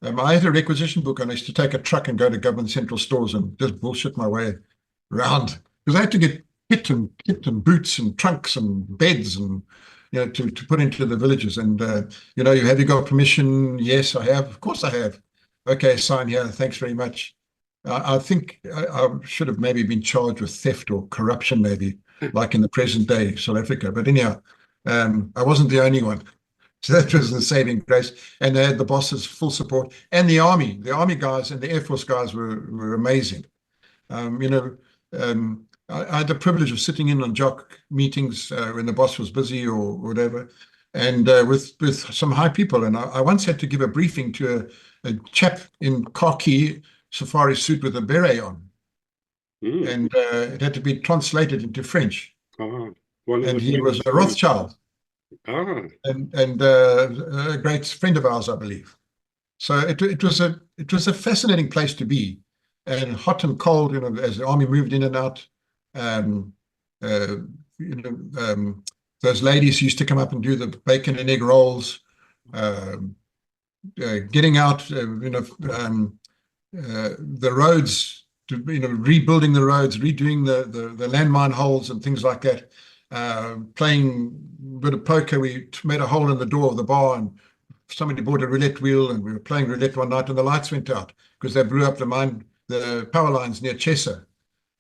I had a requisition book, and I used to take a truck and go to government central stores and just bullshit my way around, because I had to get kit and boots and trunks and beds, and you know, to put into the villages. And you know, have you got permission? Yes, I have. Of course I have. Okay, sign here. Thanks very much. I think I should have maybe been charged with theft or corruption, maybe, like in the present day South Africa. But anyhow, I wasn't the only one. So that was the saving grace. And they had the boss's full support, and the army guys and the Air Force guys were amazing. You know, I had the privilege of sitting in on jock meetings when the boss was busy or whatever, and with some high people. And I once had to give a briefing to a chap in khaki safari suit with a beret on, and it had to be translated into French. And he was a Rothschild, and a great friend of ours, I believe. So it was a fascinating place to be, and hot and cold, as the army moved in and out. Um, uh, you know, those ladies used to come up and do the bacon and egg rolls. Getting out, the roads, rebuilding the roads, redoing the landmine holes and things like that. Playing a bit of poker. We made a hole in the door of the bar, and somebody bought a roulette wheel, and we were playing roulette one night, and the lights went out because they blew up the power lines near Chester.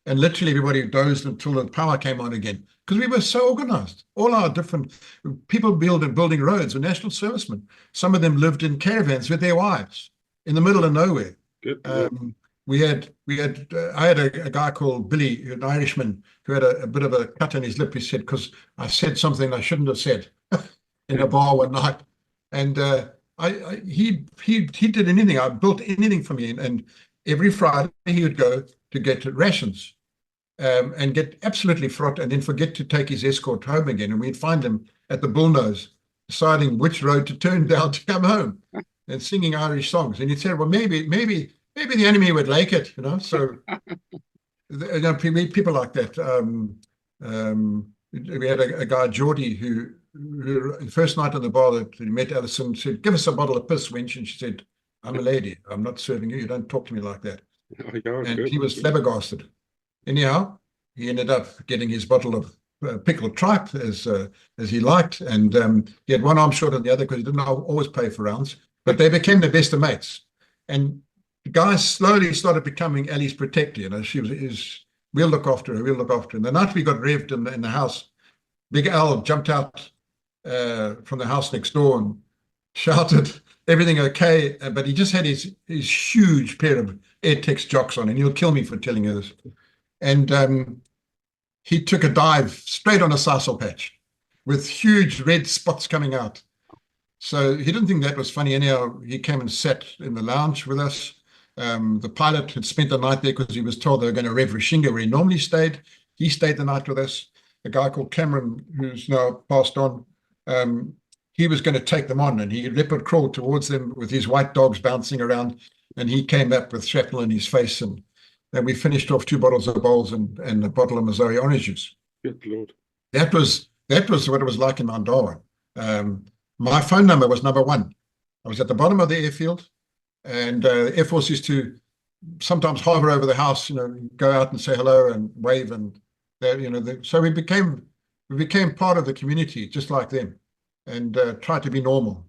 And literally everybody dozed until the power came on again, because we were so organized. All our different people building roads were national servicemen. Some of them lived in caravans with their wives in the middle of nowhere. Good. I had a guy called Billy, an Irishman, who had a bit of a cut on his lip. He said, because I said something I shouldn't have said in a bar one night. And he did anything. I built anything for me. And every Friday he would go to get rations and get absolutely fraught, and then forget to take his escort home again. And we'd find him at the bullnose, deciding which road to turn down to come home, and singing Irish songs. And he'd say, well, maybe the enemy would like it, So people like that. We had a guy, Geordie, who the first night on the bar that he met Alison, said, give us a bottle of piss, wench. And she said, I'm a lady. I'm not serving you. You don't talk to me like that. Oh, yeah, And good. he was flabbergasted. Anyhow, he ended up getting his bottle of pickled tripe as he liked. And he had one arm short on the other because he didn't always pay for rounds. But they became the best of mates. And the guy slowly started becoming Ellie's protector. She was we'll look after her, we'll look after her. And the night we got revved in the house, Big Al jumped out from the house next door and shouted, everything okay? But he just had his huge pair of Airtex jocks on, and he'll kill me for telling you this. And he took a dive straight on a sisal patch with huge red spots coming out. So he didn't think that was funny. Anyhow, he came and sat in the lounge with us. The pilot had spent the night there because he was told they were going to rev Rishinga where he normally stayed. He stayed the night with us. A guy called Cameron, who's now passed on, he was going to take them on, and he leopard crawled towards them with his white dogs bouncing around, and he came up with shrapnel in his face, and then we finished off 2 bottles of bowls and a bottle of Missouri orange juice. Good Lord. That was what it was like in Mount Darwin. My phone number was number 1. I was at the bottom of the airfield, and the Air Force used to sometimes hover over the house, go out and say hello and wave, and so we became part of the community, just like them, and tried to be normal.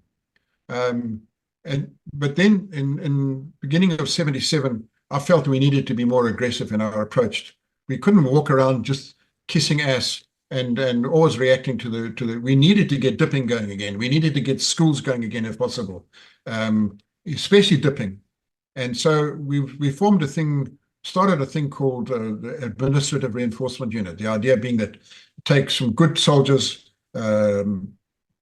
But then in beginning of 77, I felt we needed to be more aggressive in our approach. We couldn't walk around just kissing ass and always reacting to the. We needed to get dipping going again. We needed to get schools going again if possible, especially dipping. And so we formed started a thing called the Administrative Reinforcement Unit. The idea being that take some good soldiers,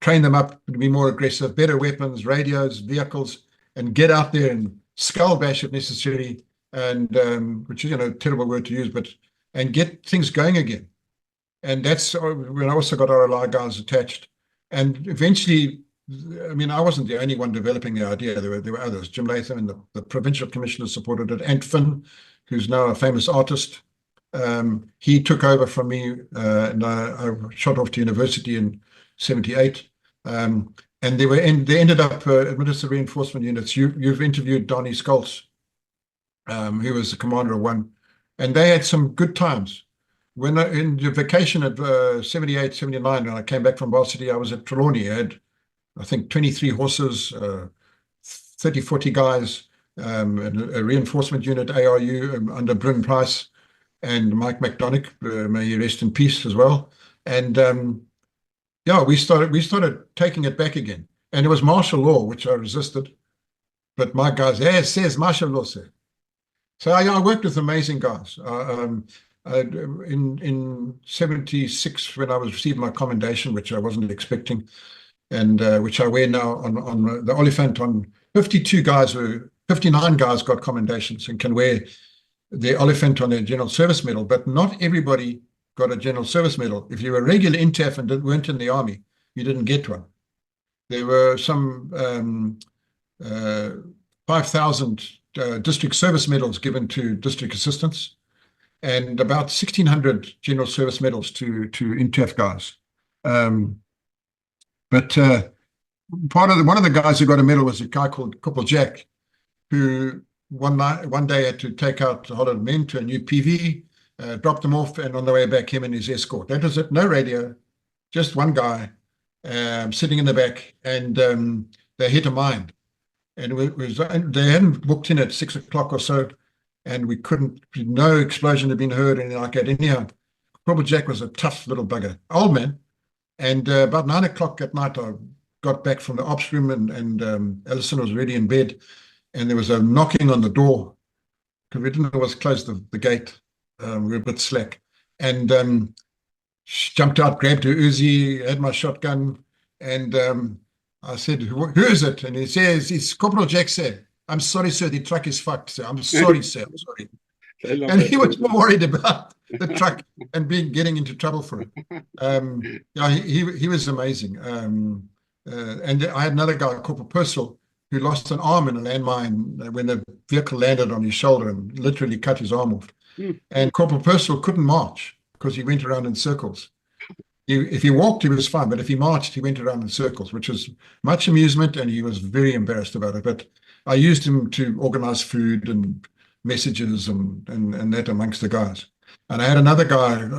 train them up to be more aggressive, better weapons, radios, vehicles, and get out there and skull bash if necessary, and which is a terrible word to use, and get things going again. And that's when I also got RLI guys attached. And eventually, I wasn't the only one developing the idea. There were others. Jim Latham and the provincial commissioner supported it. Ant Finn, who's now a famous artist, he took over from me, and I shot off to university in 78. And they ended up administrative reinforcement units. You've interviewed Donnie Skolts, who was the commander of one, and they had some good times. When in the vacation at 78, 79, when I came back from varsity, I was at Trelawney. I had, I think, 23 horses, 30, 40 guys, a reinforcement unit, ARU, under Bryn Price and Mike McDonagh, may he rest in peace as well. And we started taking it back again. And it was martial law, which I resisted. But my guys, it says martial law, sir. So I worked with amazing guys. In 76, when I was receiving my commendation, which I wasn't expecting, and which I wear now on the Oliphant, on 59 guys got commendations and can wear the Oliphant on their General Service Medal, but not everybody got a General Service Medal. If you were regular INTAF and weren't in the Army, you didn't get one. There were some 5,000 district service medals given to district assistants, and about 1,600 general service medals to INTAF guys. But one of the guys who got a medal was a guy called Corporal Jack, who one day had to take out a whole lot of men to a new PV, dropped them off, and on the way back, him and his escort. That was it, no radio, just one guy sitting in the back, and they hit a mine. And they hadn't booked in at 6 o'clock or so, and we couldn't, no explosion had been heard, anything like that. Anyhow, Corporal Jack was a tough little bugger, old man. And about 9 o'clock at night, I got back from the ops room, and Ellison was already in bed, and there was a knocking on the door, because we didn't always close the gate. We were a bit slack. And she jumped out, grabbed her Uzi, had my shotgun, and I said, who is it? And he says, it's Corporal Jack, sir. I'm sorry, sir, the truck is fucked, sir. I'm sorry, sir, I'm sorry. And he was more worried about the truck and getting into trouble for it. Yeah, he was amazing. And I had another guy, Corporal Purcell, who lost an arm in a landmine when the vehicle landed on his shoulder and literally cut his arm off. And Corporal Purcell couldn't march because he went around in circles. If he walked, he was fine, but if he marched, he went around in circles, which was much amusement, and he was very embarrassed about it. But I used him to organize food and messages and that amongst the guys. And I had another guy,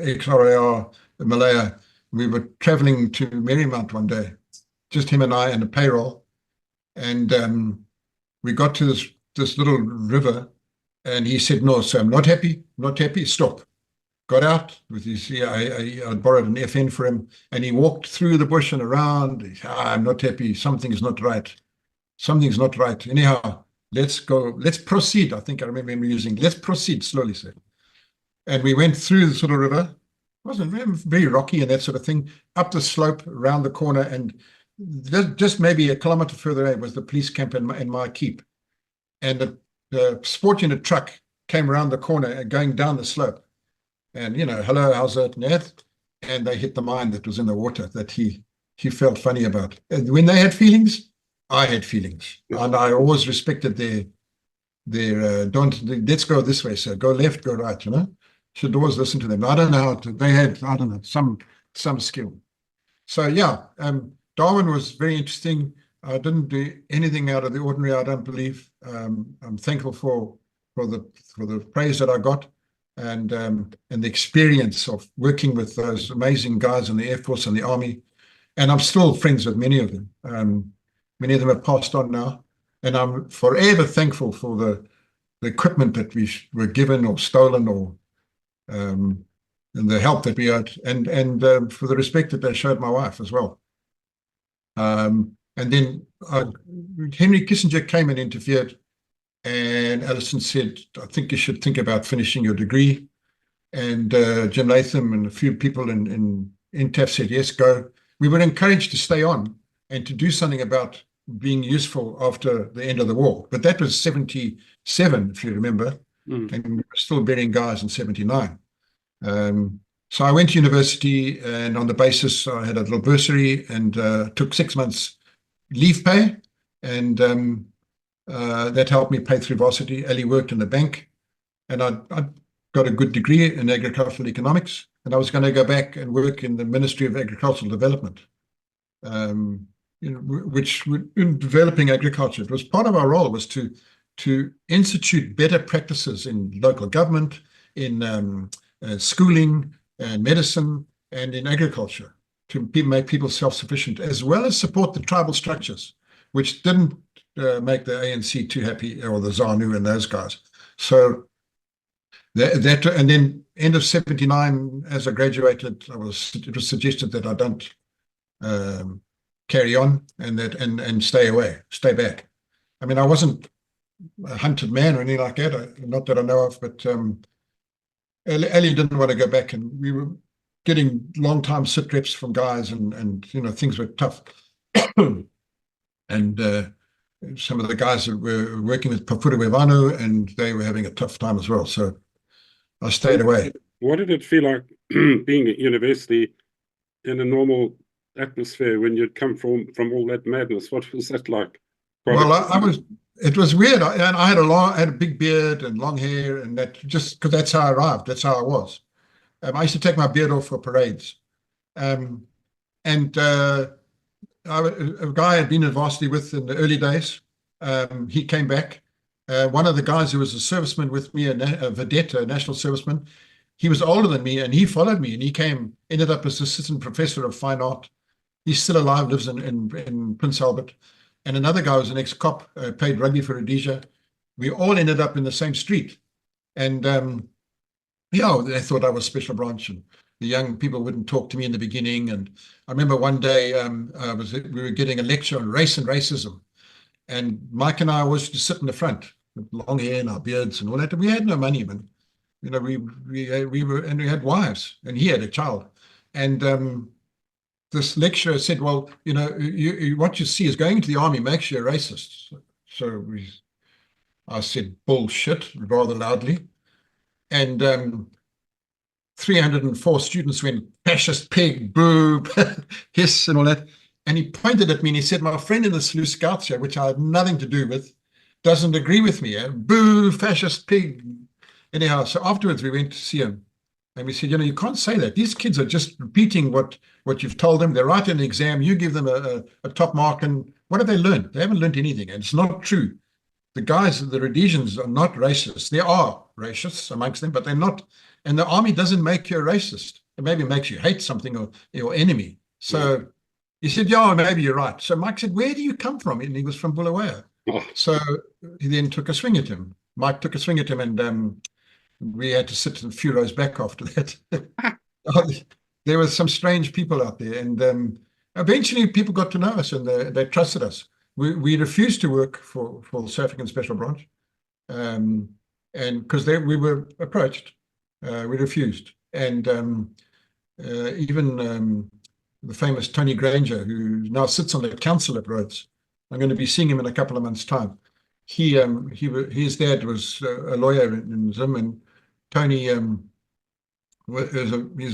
ex-RAR, Malaya. We were traveling to Marymount one day, just him and I and a payroll. And we got to this little river, and he said, no, sir, I'm not happy, stop. Got out with his, I borrowed an FN for him, and he walked through the bush and around. I'm not happy, something's not right. Something's not right. Anyhow, let's go, let's proceed. I think I remember him using, let's proceed slowly, sir. And we went through the sort of river. It wasn't very rocky and that sort of thing, up the slope, around the corner, and just maybe a kilometer further away was the police camp and my keep. And the sport unit truck came around the corner going down the slope. And, hello, how's it? And they hit the mine that was in the water that he felt funny about. And when they had feelings, I had feelings. And I always respected their let's go this way, sir. Go left, go right, Should always listen to them. I don't know how to, they had, I don't know, some skill. So, yeah, Darwin was very interesting. I didn't do anything out of the ordinary, I don't believe. I'm thankful for the praise that I got. And the experience of working with those amazing guys in the Air Force and the Army. And I'm still friends with many of them. Many of them have passed on now. And I'm forever thankful for the equipment that we were given or stolen, or and the help that we had, and for the respect that they showed my wife as well. And then Henry Kissinger came and interfered. And Ellison said, I think you should think about finishing your degree. And Jim Latham and a few people in INTAF said, yes, go. We were encouraged to stay on and to do something about being useful after the end of the war. But that was 77, if you remember. And we were still burying guys in 79. So I went to university, and on the basis, I had a little bursary and took 6 months leave pay. And that helped me pay through varsity. Ellie worked in the bank, and I got a good degree in agricultural economics, and I was going to go back and work in the Ministry of Agricultural Development, which in developing agriculture, it was part of our role was to institute better practices in local government, in schooling and medicine, and in agriculture, to make people self-sufficient, as well as support the tribal structures, which didn't make the ANC too happy, or the ZANU and those guys. So that and then end of 79, as I graduated, it was suggested that I don't carry on and stay back. I mean, I wasn't a hunted man or anything like that, not that I know of, but Ellie didn't want to go back, and we were getting long time sit reps from guys, and things were tough. And some of the guys that were working with Pafura Wevano, and they were having a tough time as well. So I stayed away. What did it feel like being at university in a normal atmosphere when you'd come from all that madness? What was that like? Well, it was weird. And I had a big beard and long hair, and that just because that's how I arrived. That's how I was. I used to take my beard off for parades. Um, and a guy I had been in varsity with in the early days, he came back. One of the guys who was a serviceman with me, a vedette, a national serviceman, he was older than me, and he followed me, and he ended up as assistant professor of fine art. He's still alive, lives in Prince Albert. And another guy was an ex-cop, played rugby for Rhodesia. We all ended up in the same street. And they thought I was special branch, and the young people wouldn't talk to me in the beginning. And I remember one day we were getting a lecture on race and racism. And Mike and I was to sit in the front with long hair and our beards and all that. And we had no money, man. You know, we had wives, and he had a child. And this lecturer said, well, you know, what you see is going into the army makes you a racist. So I said, bullshit, rather loudly. And 304 students went, fascist pig, boo, hiss, and all that. And he pointed at me and he said, my friend in the Sluice Scouts here, which I had nothing to do with, doesn't agree with me. Boo, fascist pig. Anyhow, so afterwards we went to see him. And we said, you know, you can't say that. These kids are just repeating what you've told them. They're writing an exam. You give them a top mark. And what have they learned? They haven't learned anything. And it's not true. The guys, the Rhodesians, are not racist. There are racists amongst them, but they're not. And the army doesn't make you a racist. It maybe makes you hate something or your enemy. So he said, yeah, maybe you're right. So Mike said, where do you come from? And he was from Bulawayo. So he then took a swing at him. Mike took a swing at him, and we had to sit a few rows back after that. There were some strange people out there, and eventually people got to know us, and they trusted us. We refused to work for the South African Special Branch, and because we were approached, we refused. And even the famous Tony Granger, who now sits on the council at Rhodes, I'm going to be seeing him in a couple of months' time. His dad was a lawyer in Zim, and Tony he's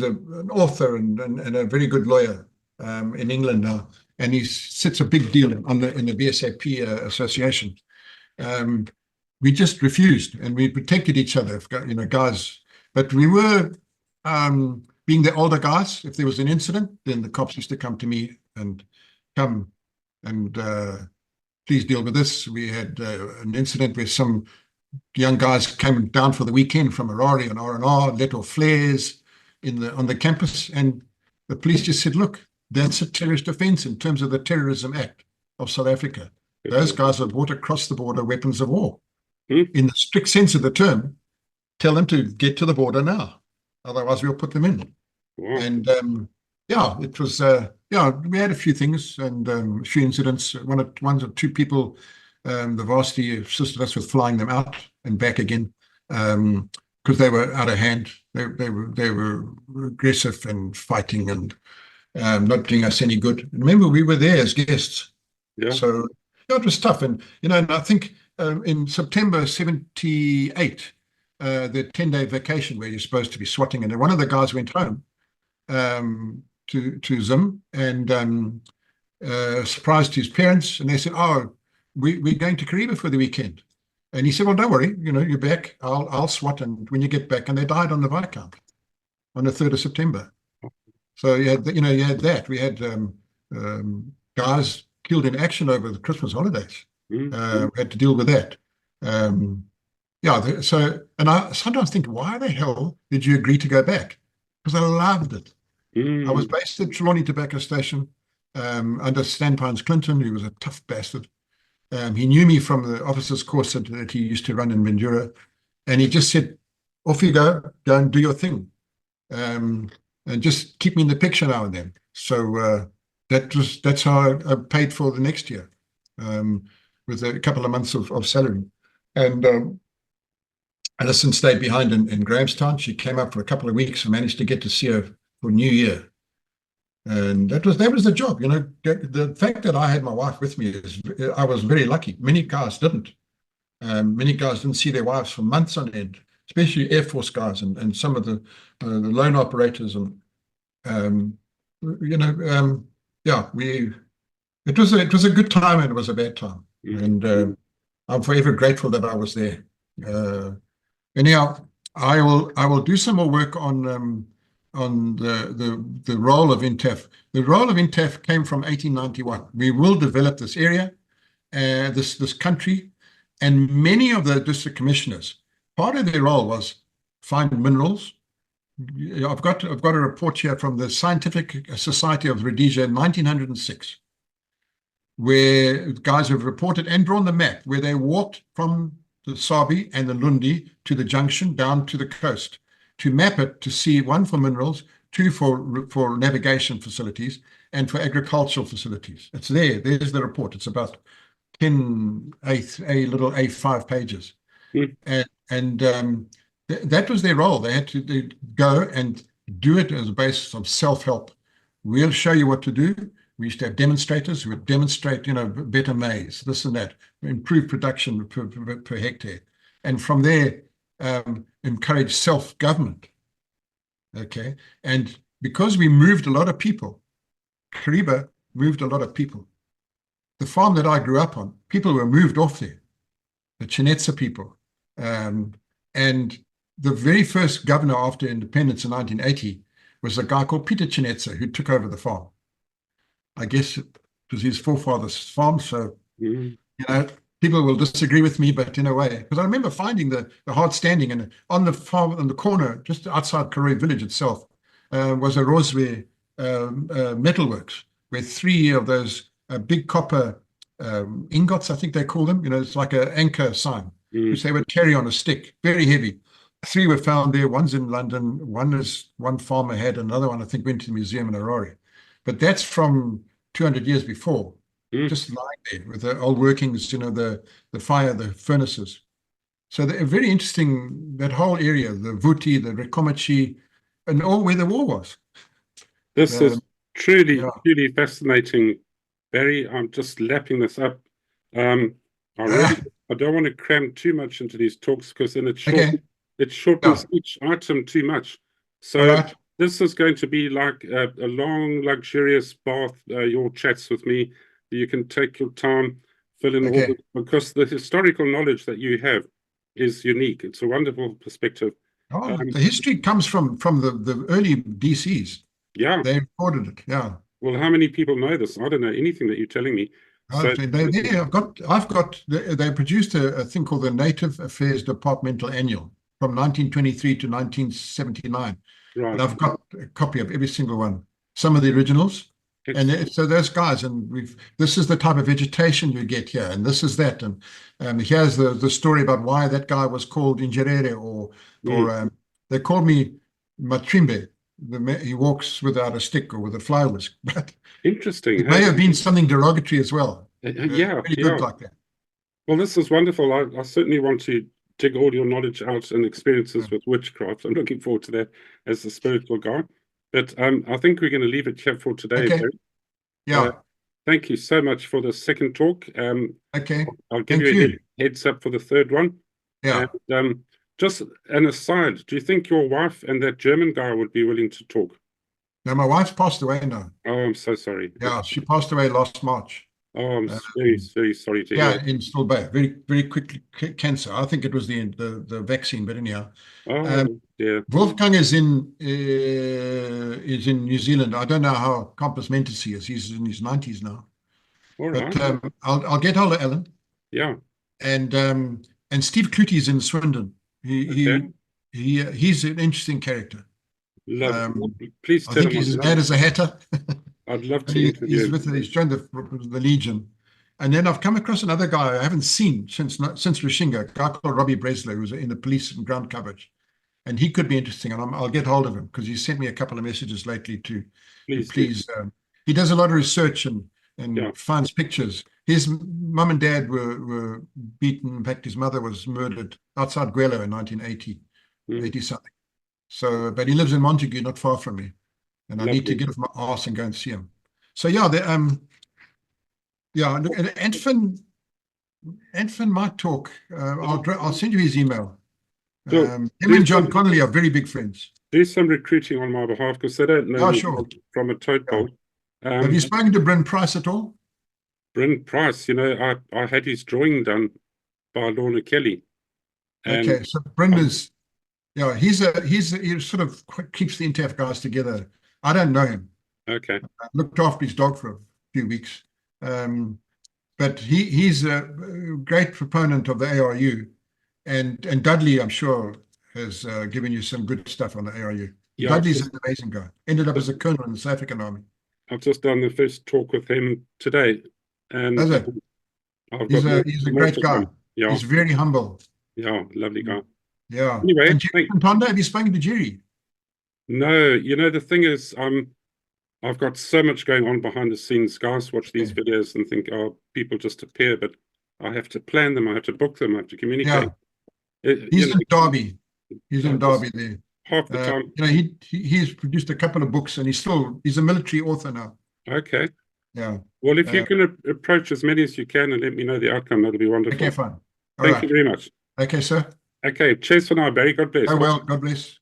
an author and a very good lawyer in England now, and he sits a big deal in the BSAP association. We just refused, and we protected each other, you know, guys. But we were being the older guys. If there was an incident, then the cops used to come to me and come and please deal with this. We had an incident where some young guys came down for the weekend from Harare and R&R, let off flares on the campus, and the police just said, look, that's a terrorist offense in terms of the Terrorism Act of South Africa. Those guys have brought across the border weapons of war. In the strict sense of the term, tell them to get to the border now. Otherwise, we'll put them in. And it was, we had a few things and a few incidents. One or two people, the varsity assisted us with flying them out and back again because they were out of hand. They were aggressive and fighting and not doing us any good. And remember, we were there as guests. Yeah. So it was tough. And, you know, and I think in September 78, the 10-day vacation where you're supposed to be swatting, and one of the guys went home to Zim and surprised his parents, and they said, oh, we're going to Kariba for the weekend. And he said, well, don't worry, you know, you're back, I'll swat, and when you get back. And they died on the Viscount on the 3rd of September. So you had that. We had guys killed in action over the Christmas holidays. We had to deal with that. And I sometimes think, why the hell did you agree to go back? Because I loved it. I was based at Trelawney Tobacco Station under Stanpines Clinton, who was a tough bastard. He knew me from the officers' course that he used to run in Mildura, and he just said, off you go and do your thing. And just keep me in the picture now and then. So that's how I paid for the next year, with a couple of months of salary. And Alison stayed behind in Grahamstown. She came up for a couple of weeks and managed to get to see her for New Year. And that was the job. You know, the fact that I had my wife with me I was very lucky. Many guys didn't. Many guys didn't see their wives for months on end, especially Air Force guys and some of the loan operators. And it was a good time and it was a bad time. And I'm forever grateful that I was there. Anyhow, I will do some more work on the role of INTAF. The role of INTAF came from 1891. We will develop this area, this country, and many of the district commissioners, part of their role was find minerals. I've got a report here from the Scientific Society of Rhodesia in 1906, where guys have reported and drawn the map where they walked from the Sabi and the Lundi to the junction down to the coast to map it, to see, one, for minerals, two, for navigation facilities, and for agricultural facilities. It's there. There's the report. It's about 10 little A5 pages. That was their role. They had to go and do it as a basis of self-help. We'll show you what to do. We used to have demonstrators who would demonstrate, better maize, this and that, improve production per hectare. And from there, encourage self-government. Okay. And because we moved a lot of people, Kariba moved a lot of people. The farm that I grew up on, people were moved off there, the Chinetsa people. And the very first governor after independence in 1980 was a guy called Peter Chinetsa, who took over the farm. I guess it was his forefather's farm, so people will disagree with me, but in a way, because I remember finding the hard standing, and on the farm, on the corner, just outside Karoi village itself, was a Roseware metalworks, where 3 of those big copper ingots, I think they call them, it's like an anchor sign, which they would carry on a stick, very heavy. 3 were found there. One's in London. One farmer had, another one I think went to the museum in Aurora. But that's from 200 years before, just lying there with the old workings, the fire, the furnaces. So they're very interesting, that whole area, the Vuti, the Rekomachi, and all where the war was. This is truly fascinating, Barry. I'm just lapping this up. I don't want to cram too much into these talks, because then it shortens each item too much. So this is going to be like a long, luxurious bath, your chats with me. You can take your time, fill in all because the historical knowledge that you have is unique. It's a wonderful perspective. The history comes from the early DCs. Yeah. They recorded it, Well, how many people know this? I don't know anything that you're telling me. They produced a thing called the Native Affairs Departmental Annual from 1923 to 1979. Right. And I've got a copy of every single one, some of the originals. And so those guys, and this is the type of vegetation you get here, and this is that. And here's the story about why that guy was called Ingerere, or they called me Matrimbe. He walks without a stick or with a fly whisk. But interesting. It may have been something derogatory as well. Very good like that. Well, this is wonderful. I certainly want to dig all your knowledge out and experiences with witchcraft. I'm looking forward to that as a spiritual guy. But I think we're going to leave it here for today. Okay. Thank you so much for the second talk. I'll give you a heads up for the third one. And, just an aside, do you think your wife and that German guy would be willing to talk? No, my wife's passed away now. Oh, I'm so sorry. Yeah, she passed away last March. Oh, I'm very, very sorry to hear. Yeah, in Stilbaai, very, very quickly cancer. I think it was the vaccine, but anyhow. Wolfgang is in New Zealand. I don't know how compass mentis he is. He's in his 90s now. All right. But I'll get hold of Alan. Yeah. And Steve Clutie's in Swindon. He's an interesting character. Please tell I think he's as bad as a hatter. I'd love to interview him. He's joined the Legion. And then I've come across another guy I haven't seen since Rishinga, a guy called Robbie Bresler, who's in the police and ground coverage. And he could be interesting, and I'll get hold of him, because he sent me a couple of messages lately to please. He does a lot of research and finds pictures. His mum and dad were beaten. In fact, his mother was murdered outside Guelo in 1980, 80-something. So, but he lives in Montague, not far from me. And I need to get off my arse and go and see him. So look, and Antfin might talk. I'll send you his email. Him and John Connolly are very big friends. Do some recruiting on my behalf, because they don't know me from a toad bolt. Have you spoken to Bryn Price at all? Bryn Price, I had his drawing done by Lorna Kelly. And Okay, so Bryn is, he sort of keeps the INTAF guys together. I don't know him. okay. I looked after his dog for a few weeks. But he's a great proponent of the ARU. And Dudley, I'm sure, has given you some good stuff on the ARU. Yeah, Dudley's an amazing guy. Ended up as a colonel in the South African Army. I've just done the first talk with him today. And Is it? I've He's got a more great to guy. come. Yeah, He's very humble. yeah, lovely guy. Yeah. Anyway, And Jerry Tonda, have you spoken to Jerry? No, the thing is, I've got so much going on behind the scenes. Guys watch these videos and think, oh, people just appear, but I have to plan them, I have to book them, I have to communicate. He's in Derby. He's in Derby there. Half the time. He's produced a couple of books, and he's a military author now. Okay. Yeah. Well, if you can approach as many as you can and let me know the outcome, that'll be wonderful. Okay, fine. Thank you very much. Okay, sir. Okay, cheers for now, Barry. God bless. Oh, well, God bless.